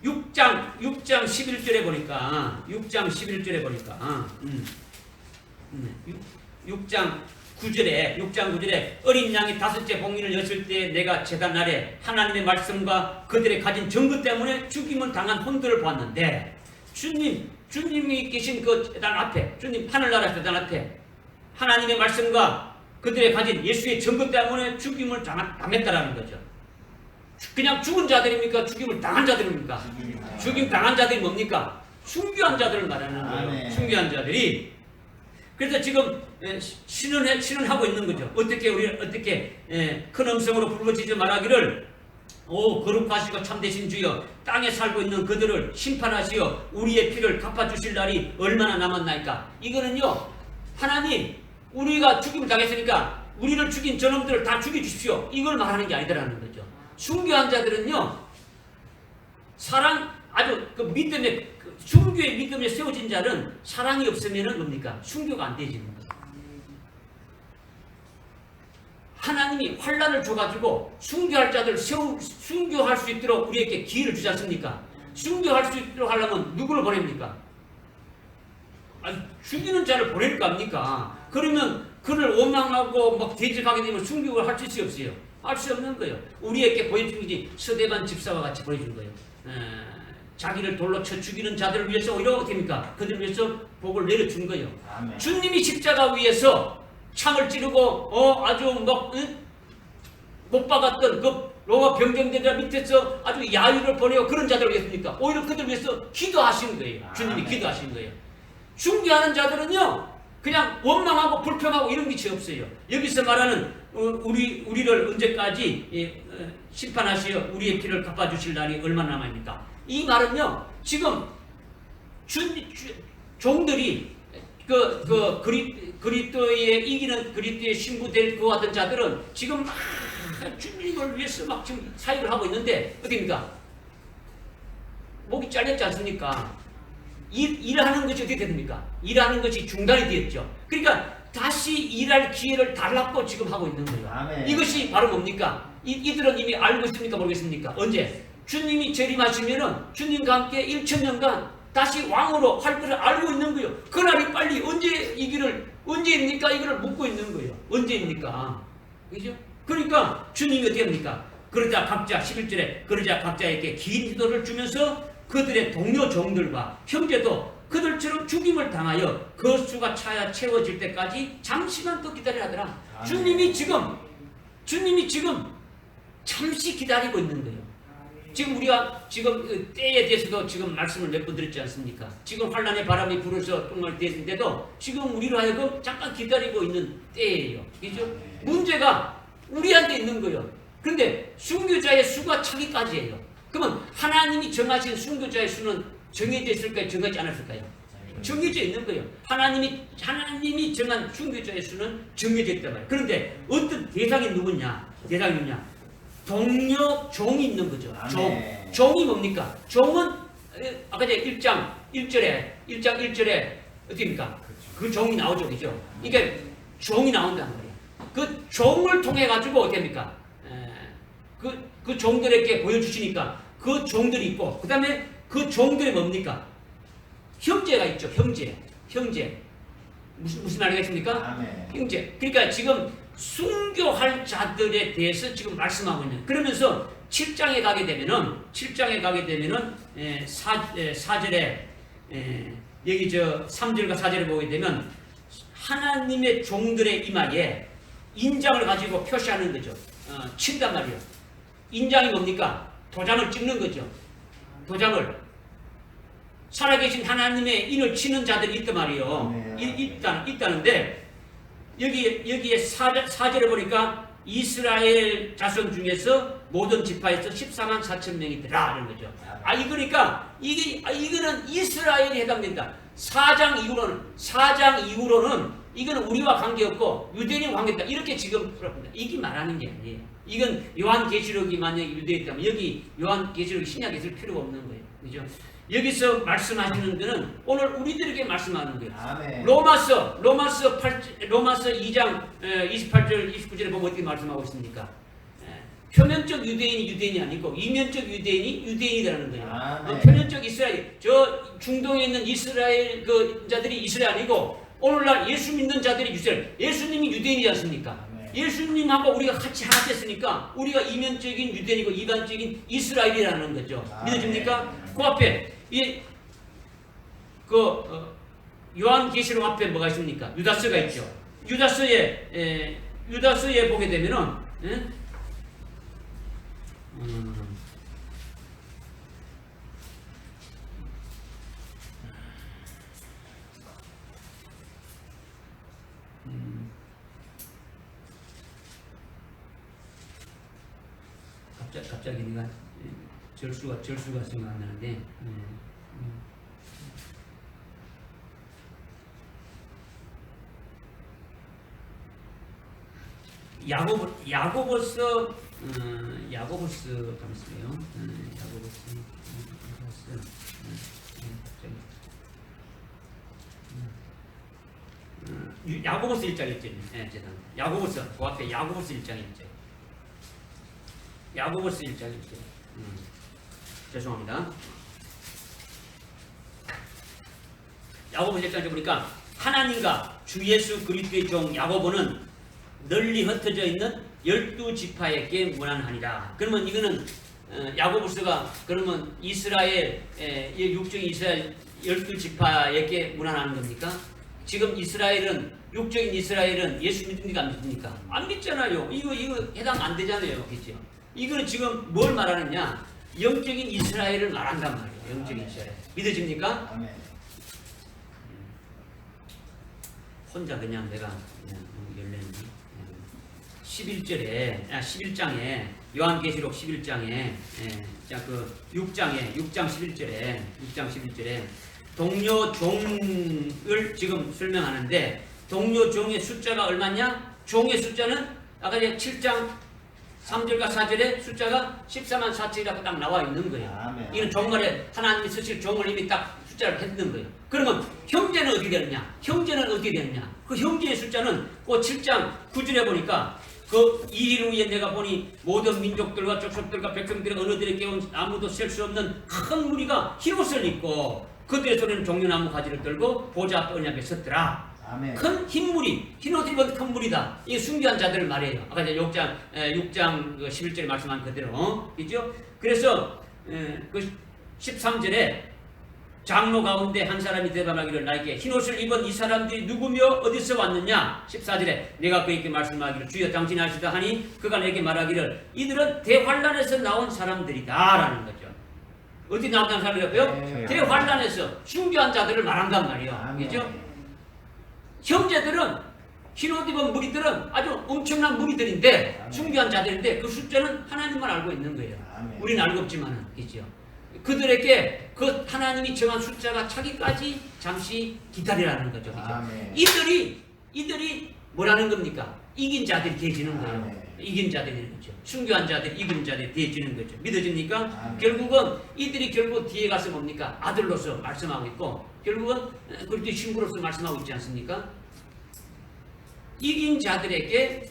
6장 11절에 보니까 6장 9절에 어린 양이 5째 봉인을 였을 때 내가 제단 아래 하나님의 말씀과 그들의 가진 증거 때문에 죽임을 당한 혼들을 보았는데 주님이 계신 그 제단 앞에 주님 하늘나라 제단 앞에 하나님의 말씀과 그들의 가진 예수의 증거 때문에 죽임을 당했다라는 거죠. 그냥 죽은 자들입니까? 죽임을 당한 자들입니까? 죽임 당한 자들이 뭡니까? 순교한 자들을 말하는 거예요. 순교한 자들이. 그래서 지금 신원하고 있는 거죠. 어떻게 큰 음성으로 불러지지 말하기를 거룩하시고 참되신 주여 땅에 살고 있는 그들을 심판하시어 우리의 피를 갚아주실 날이 얼마나 남았나이까. 이거는요 하나님 우리가 죽임을 당했으니까 우리를 죽인 저놈들을 다 죽여주십시오. 이걸 말하는 게 아니더라는 거죠. 순교한 자들은요 사랑 아주 그 믿음에 순교의 믿음에 세워진 자는 사랑이 없으면은 뭡니까? 순교가 안 되지는 거예요. 하나님이 환란을 줘가지고 순교할 자들 순교할 수 있도록 우리에게 기회를 주지 않습니까? 순교할 수 있도록 하려면 누구를 보냅니까? 아니, 죽이는 자를 보낼 거 아닙니까? 그러면 그를 원망하고 막 대적하게 되면 순교를 할 수 없어요. 할 수 없는 거예요. 우리에게 보여준 것이 스데반 집사와 같이 보여준 거예요. 자기를 돌로 쳐 죽이는 자들을 위해서 이러고 됩니까? 그들을 위해서 복을 내려준 거예요. 아멘. 주님이 십자가 위에서 창을 찌르고 아주 못 박았던 그 로마 병정대들 밑에서 아주 야유를 보내고 그런 자들을 위해서니까 오히려 그들을 위해서 기도하신 거예요. 주님이 기도하신 거예요. 순교하는 자들은요 그냥 원망하고 불평하고 이런 빛이 없어요. 여기서 말하는 우리를 언제까지 심판하시어 우리의 피를 갚아주실 날이 얼마나 남아있습니까? 이 말은요 지금 종들이 그리스도에 이기는 그리스도의 신부 될 것 같은 자들은 지금 막 주님을 위해서 막 지금 사역을 하고 있는데 어떻습니까? 목이 잘렸지 않습니까? 일하는 것이 어떻게 됩니까? 일하는 것이 중단이 되었죠. 그러니까 다시 일할 기회를 달라고 지금 하고 있는 거예요. 아멘. 이것이 바로 뭡니까? 이들은 이미 알고 있습니까? 모르겠습니까? 언제? 주님이 재림하시면은 주님과 함께 1000년간 다시 왕으로 할 것을 알고 있는 거예요. 그날이 빨리 언제입니까? 이거를 묻고 있는 거예요. 언제입니까? 그죠? 그러니까 주님이 어떻게 합니까? 그러자 각자 11절에 그러자 각자에게 긴 기도를 주면서 그들의 동료 종들과 형제도 그들처럼 죽임을 당하여 그 수가 차야 채워질 때까지 잠시만 더 기다려 하더라. 주님이 지금 잠시 기다리고 있는 거예요. 지금 우리가 지금 때에 대해서도 지금 말씀을 몇 번 드렸지 않습니까? 지금 환란의 바람이 불어서 똥을 댔는데도 지금 우리로 하여금 잠깐 기다리고 있는 때예요. 그죠? 문제가 우리한테 있는 거예요. 그런데 순교자의 수가 차기까지예요. 그러면 하나님이 정하신 순교자의 수는 정해져 있을까요? 정하지 않았을까요? 정해져 있는 거예요. 하나님이 정한 순교자의 수는 정해져 있단 말이에요. 그런데 어떤 대상이 누구냐? 동료 종이 있는 거죠. 종이 뭡니까? 종은 아까 전에 1장 1절에 어떻습니까? 그 종이 나오죠. 그죠? 이게 종이 나온다는 거예요. 그 종을 통해 가지고 어떻게 됩니까? 그 종들에게 보여주시니까 그 종들이 있고 그 다음에 그 종들이 뭡니까? 형제가 있죠. 형제 무슨 말이겠습니까? 형제. 그러니까 지금 순교할 자들에 대해서 지금 말씀하고 있는. 그러면서 7장에 가게 되면은 4절에 여기 3절과 4절을 보게 되면 하나님의 종들의 이마에 인장을 가지고 표시하는 거죠. 친단 말이에요. 인장이 뭡니까? 도장을 찍는 거죠. 도장을. 살아계신 하나님의 인을 치는 자들이 있단 말이에요. 있다는데 여기에 4절에 보니까 이스라엘 자손 중에서 모든 지파에서 14만 4천 명이더라 이런 거죠. 그러니까 이거는 이스라엘에 해당된다. 4장 이후로는 이거는 우리와 관계없고 유대인과 관계없다. 이렇게 지금 풀어봅니다. 이게 말하는 게 아니에요. 이건 요한계시록이 만약에 유대에 있다면 여기 요한계시록이 신약에 있을 필요가 없는 거예요. 그죠? 여기서 말씀하시는 데는 오늘 우리들에게 말씀하는 거예요. 아멘. 로마서 2장 28절 29절에 보면 어떻게 말씀하고 있습니까? 표면적 유대인이 아니고 이면적 유대인이라는 거예요. 표면적 이스라엘, 저 중동에 있는 이스라엘 그 자들이 이스라엘 아니고 오늘날 예수 믿는 자들이 이스라엘. 예수님이 유대인이지 않습니까? 예수님하고 우리가 같이 하나 됐으니까 우리가 이면적인 유대인이고 이반적인 이스라엘이라는 거죠. 믿어집니까? 그 앞에 요한계시록 앞에 뭐가 있습니까? 유다서가 있죠. 유다서에 보게 되면은 갑자기 내가 절수가 생각 안 나는데 야고보서 야고보스 잠시만요. 야고보스 1장 1절. 죄송합니다. 야고보스 그 앞에 야고보스 1장 1절. 야고보스 1장 1절. 죄송합니다. 야고보스 1장 1절 보니까 하나님과 주 예수 그리스도의 종 야고보는 널리 흩어져 있는 12지파에게 문안하니라. 그러면 이거는 야고보스가 그러면 이스라엘 육적인 이스라엘 12지파에게 문안하는 겁니까? 지금 이스라엘은 육적인 이스라엘은 예수 믿습니까? 안 믿습니까? 안 믿잖아요. 이거 해당 안 되잖아요. 그렇죠? 이거는 지금 뭘 말하느냐? 영적인 이스라엘을 말한단 말이에요. 영적인 이스라엘. 믿어집니까? 아멘. 혼자 그냥 내가 그냥 열렸니? 11장에 요한계시록 11장에 그 6장 11절에 동료 종을 지금 설명하는데 동료 종의 숫자가 얼마냐? 종의 숫자는 아까 7장 3절과 4절에 숫자가 14만 4천이라고 딱 나와 있는 거예요. 아멘. 이건 종말에 하나님이 쓰실 종을 이미 딱 숫자를 했는 거예요. 그러면 형제는 어떻게 되느냐? 그 형제의 숫자는 그 7장 9절에 보니까 그 이일 후에 내가 보니 모든 민족들과 족속들과 백성들과 언어들에 깨운 아무도 셀 수 없는 큰 무리가 흰옷을 입고 그들의 손에는 종려나무 가지를 들고 보좌 앞 언약에 섰더라. 아멘. 큰 흰물이 흰옷 입은 큰 물이다. 이게 순교한 자들을 말해요. 아까 6장 11절에 말씀한 그대로 그죠? 그래서 그 13절에 장로 가운데 한 사람이 대답하기를 나에게 흰옷을 입은 이 사람들이 누구며 어디서 왔느냐? 14절에 내가 그에게 말씀하기를 주여 당신이 아시다 하니 그가 내게 말하기를 이들은 대환란에서 나온 사람들이다 라는 거죠. 어디 나온다는 사람이라고요? 대환란에서 순교한 자들을 말한단 말이에요. 그죠? 형제들은 흰옷 입은 무리들은 아주 엄청난 무리들인데 순교한 자들인데 그 숫자는 하나님만 알고 있는 거예요. 우리는 알고 없지만은 그죠? 그들에게 그 하나님이 정한 숫자가 차기까지 잠시 기다리라는 거죠. 그죠? 이들이 뭐라는 겁니까? 이긴 자들이 되어지는 거예요. 이긴 자들이 되는 거죠. 순교한 자들이 이긴 자들이 되어지는 거죠. 믿어집니까? 결국은 이들이 결국 뒤에 가서 뭡니까? 아들로서 말씀하고 있고 결국은 그리스도의 신부로서 말씀하고 있지 않습니까? 이긴 자들에게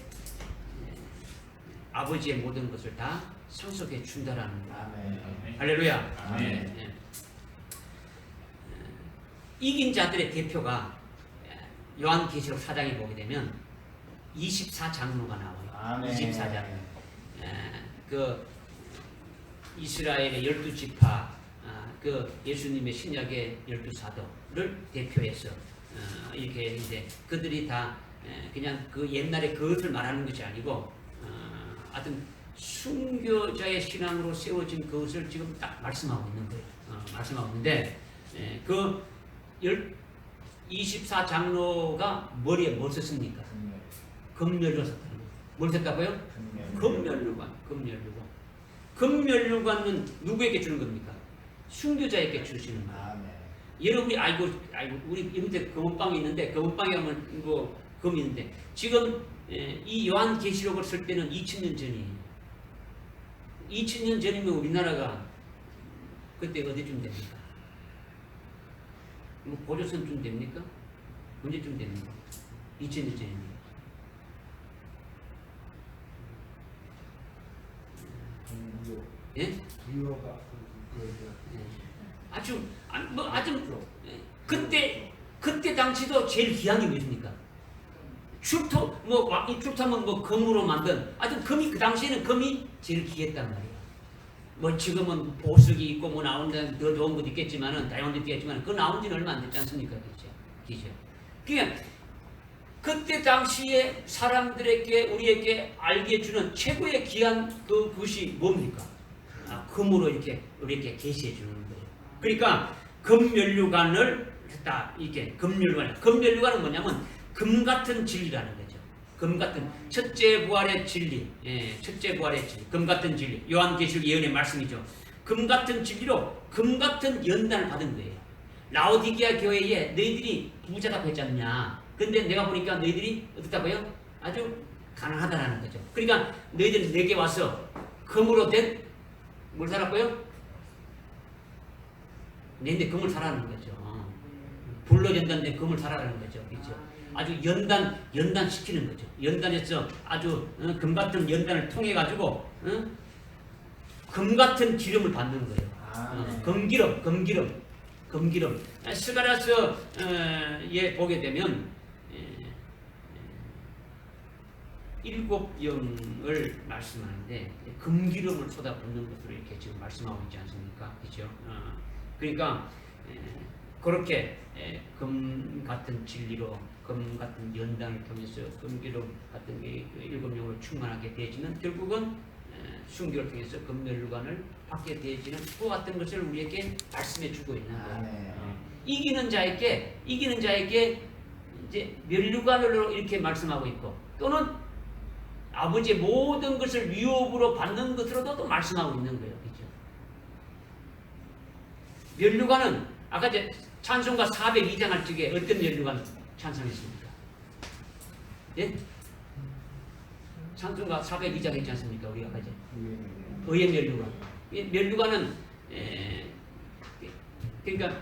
아버지의 모든 것을 다 상속해 준다라는 거예요. 할렐루야. 아멘. 이긴 자들의 대표가 요한계시록 4장에 보게 되면 24장로가 나와요. 아멘. 24장로. 그 이스라엘의 12지파, 그 예수님의 신약의 12사도를 대표해서 이렇게 이제 그들이 다 그냥 그 옛날에 그것을 말하는 것이 아니고 하여튼 순교자의 신앙으로 세워진 그것을 지금 딱 말씀하고 있는 거예요. 말씀하고 있는데 그 24장로가 머리에 뭘 썼습니까? 금면류관 썼다는 거예요. 뭘 썼다고요? 금면류관. 금면류관은 누구에게 주는 겁니까? 순교자에게 주시는 거예요. 여러분이 알고 우리 밑에 검은빵이 있는데 검은빵에 하면 뭐 금이 있는데 지금 이 요한계시록을 쓸 때는 2000년 전이에요. 2000년 전이면 우리나라가 그때 어디쯤 됩니까? 뭐 고조선쯤 됩니까? 언제쯤 됩니까? 2000년 전입니다. 예? 아주 그때 당시도 제일 귀한 게 무엇입니까? 출토하면 뭐 금으로 만든 금이 그 당시에는 금이 제일 귀했단 말이에요. 뭐 지금은 보석이 있고 뭐 나오는 더 좋은 것도 있겠지만은 다양한 것도 있겠지만 그 나온 지는 얼마 안 됐지 않습니까? 그죠? 그러니까 그때 당시에 사람들에게 우리에게 알게 해주는 최고의 귀한 그것이 뭡니까? 금으로 이렇게 우리에게 계시해 주는 거예요. 그러니까 금면류관을 다 이렇게 금면류관은 뭐냐면 금 같은 진리라는 거죠. 금 같은 첫째 부활의 진리, 첫째 부활의 진리, 금 같은 진리. 요한계시록 예언의 말씀이죠. 금 같은 진리로 금 같은 연단을 받은 거예요. 라오디게아 교회에 너희들이 부자라고 했지 않냐? 근데 내가 보니까 너희들이 어떻다고요? 아주 가난하다라는 거죠. 그러니까 너희들이 내게 와서 금으로 된 뭘 살았고요? 내 금을 사라는 거죠. 불로 연단된 금을 사라는 거죠. 그렇죠? 아주 연단시키는 거죠. 연단해서 아주 금 같은 연단을 통해 가지고 금 같은 기름을 받는 거예요. 금기름. 스가랴서에 보게 되면 일곱 영을 말씀하는데 금기름을 쏟아붓는 것으로 이렇게 지금 말씀하고 있지 않습니까? 그렇죠? 그러니까 그렇게 금 같은 진리로 금 같은 연단을 통해서 금기름 같은 게 일곱 영으로 충만하게 되어지는 결국은 순교를 통해서 금면류관을 받게 되어지는 그와 같은 것을 우리에게 말씀해 주고 있는 거예요. 이기는 자에게 이제 면류관으로 이렇게 말씀하고 있고 또는 아버지의 모든 것을 위협으로 받는 것으로도 또 말씀하고 있는 거예요. 그렇죠? 면류관은 아까 이제 찬송가 402장 할 적에 어떤 면류관 찬송했습니까? 예? 찬송가 402장 했지 않습니까? 우리가 아까 이제 의의 면류관. 면류관은 그러니까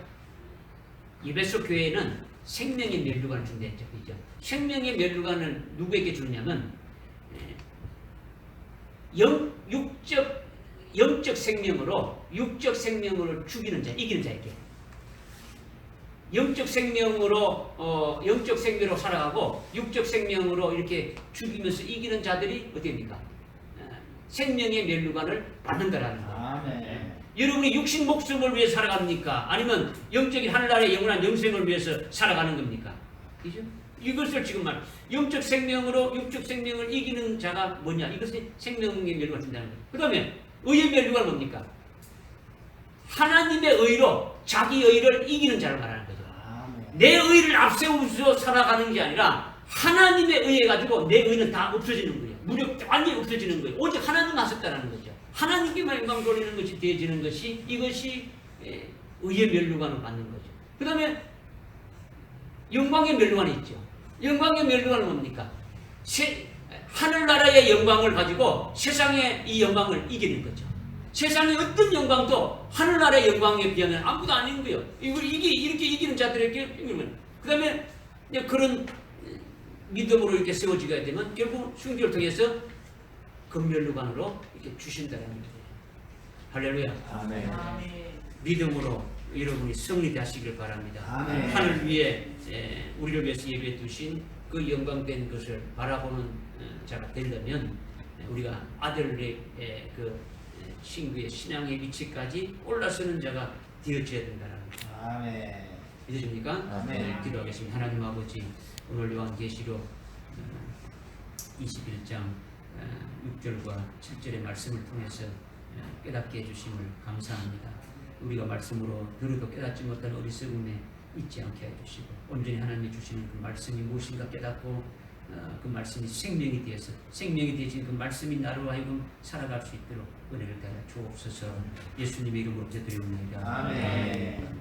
에베소 교회는 생명의 면류관을 준대했죠. 그죠? 생명의 면류관을 누구에게 주느냐면 영적 생명으로 죽이는 자, 이기는 자에게 영적 생명으로 살아가고 육적 생명으로 이렇게 죽이면서 이기는 자들이 어디입니까? 생명의 면류관을 받는다라는 거예요. 여러분이 육신 목숨을 위해 살아갑니까? 아니면 영적인 하늘나라의 영원한 영생을 위해서 살아가는 겁니까? 그죠? 이것을 지금 영적 생명으로 육적 생명을 이기는 자가 뭐냐? 이것이 생명의 면류관을 준다는 거예요. 그 다음에 의의 면류관은 뭡니까? 하나님의 의로 자기 의를 이기는 자를 말하는 거죠. 내 의를 앞세우면서 살아가는 게 아니라 하나님의 의해 가지고 내 의는 다 없어지는 거예요. 무력 완전히 없어지는 거예요. 오직 하나님 하셨다는 거죠. 하나님께만 영광 돌리는 것이 되어지는 것이 이것이 의의 면류관을 받는 거죠. 그 다음에 영광의 면류관이 있죠. 영광의 면류관은 뭡니까? 하늘나라의 영광을 가지고 세상의 이 영광을 이기는 거죠. 세상의 어떤 영광도 하늘나라의 영광에 비하면 아무것도 아닌 거예요. 이렇게 이기는 자들에게 그 다음에 그런 믿음으로 이렇게 세워지게 되면 결국 순교를 통해서 금면류관으로 이렇게 주신다는 거예요. 할렐루야. 아멘. 믿음으로 여러분이 승리되시길 바랍니다. 아멘. 하늘 위에 우리를 위해서 예배해 두신 그 영광된 것을 바라보는 자가 되려면 우리가 아들의 그 신구의 신앙의 위치까지 올라서는 자가 되어져야 된다는 거죠. 아멘. 믿으십니까? 아멘. 기도하겠습니다. 하나님 아버지, 오늘 요한계시록 21장 6절과 7절의 말씀을 통해서 깨닫게 해주심을 감사합니다. 우리가 말씀으로 들어도 깨닫지 못한 어리석음에 잊지 않게 해주시고 온전히 하나님이 주시는 그 말씀이 무엇인가 깨닫고 그 말씀이 생명이 되어서 생명이 되어진 그 말씀이 나로 하여금 살아갈 수 있도록 은혜를 달아 주옵소서. 예수님의 이름으로 기도드리옵나이다. 아멘.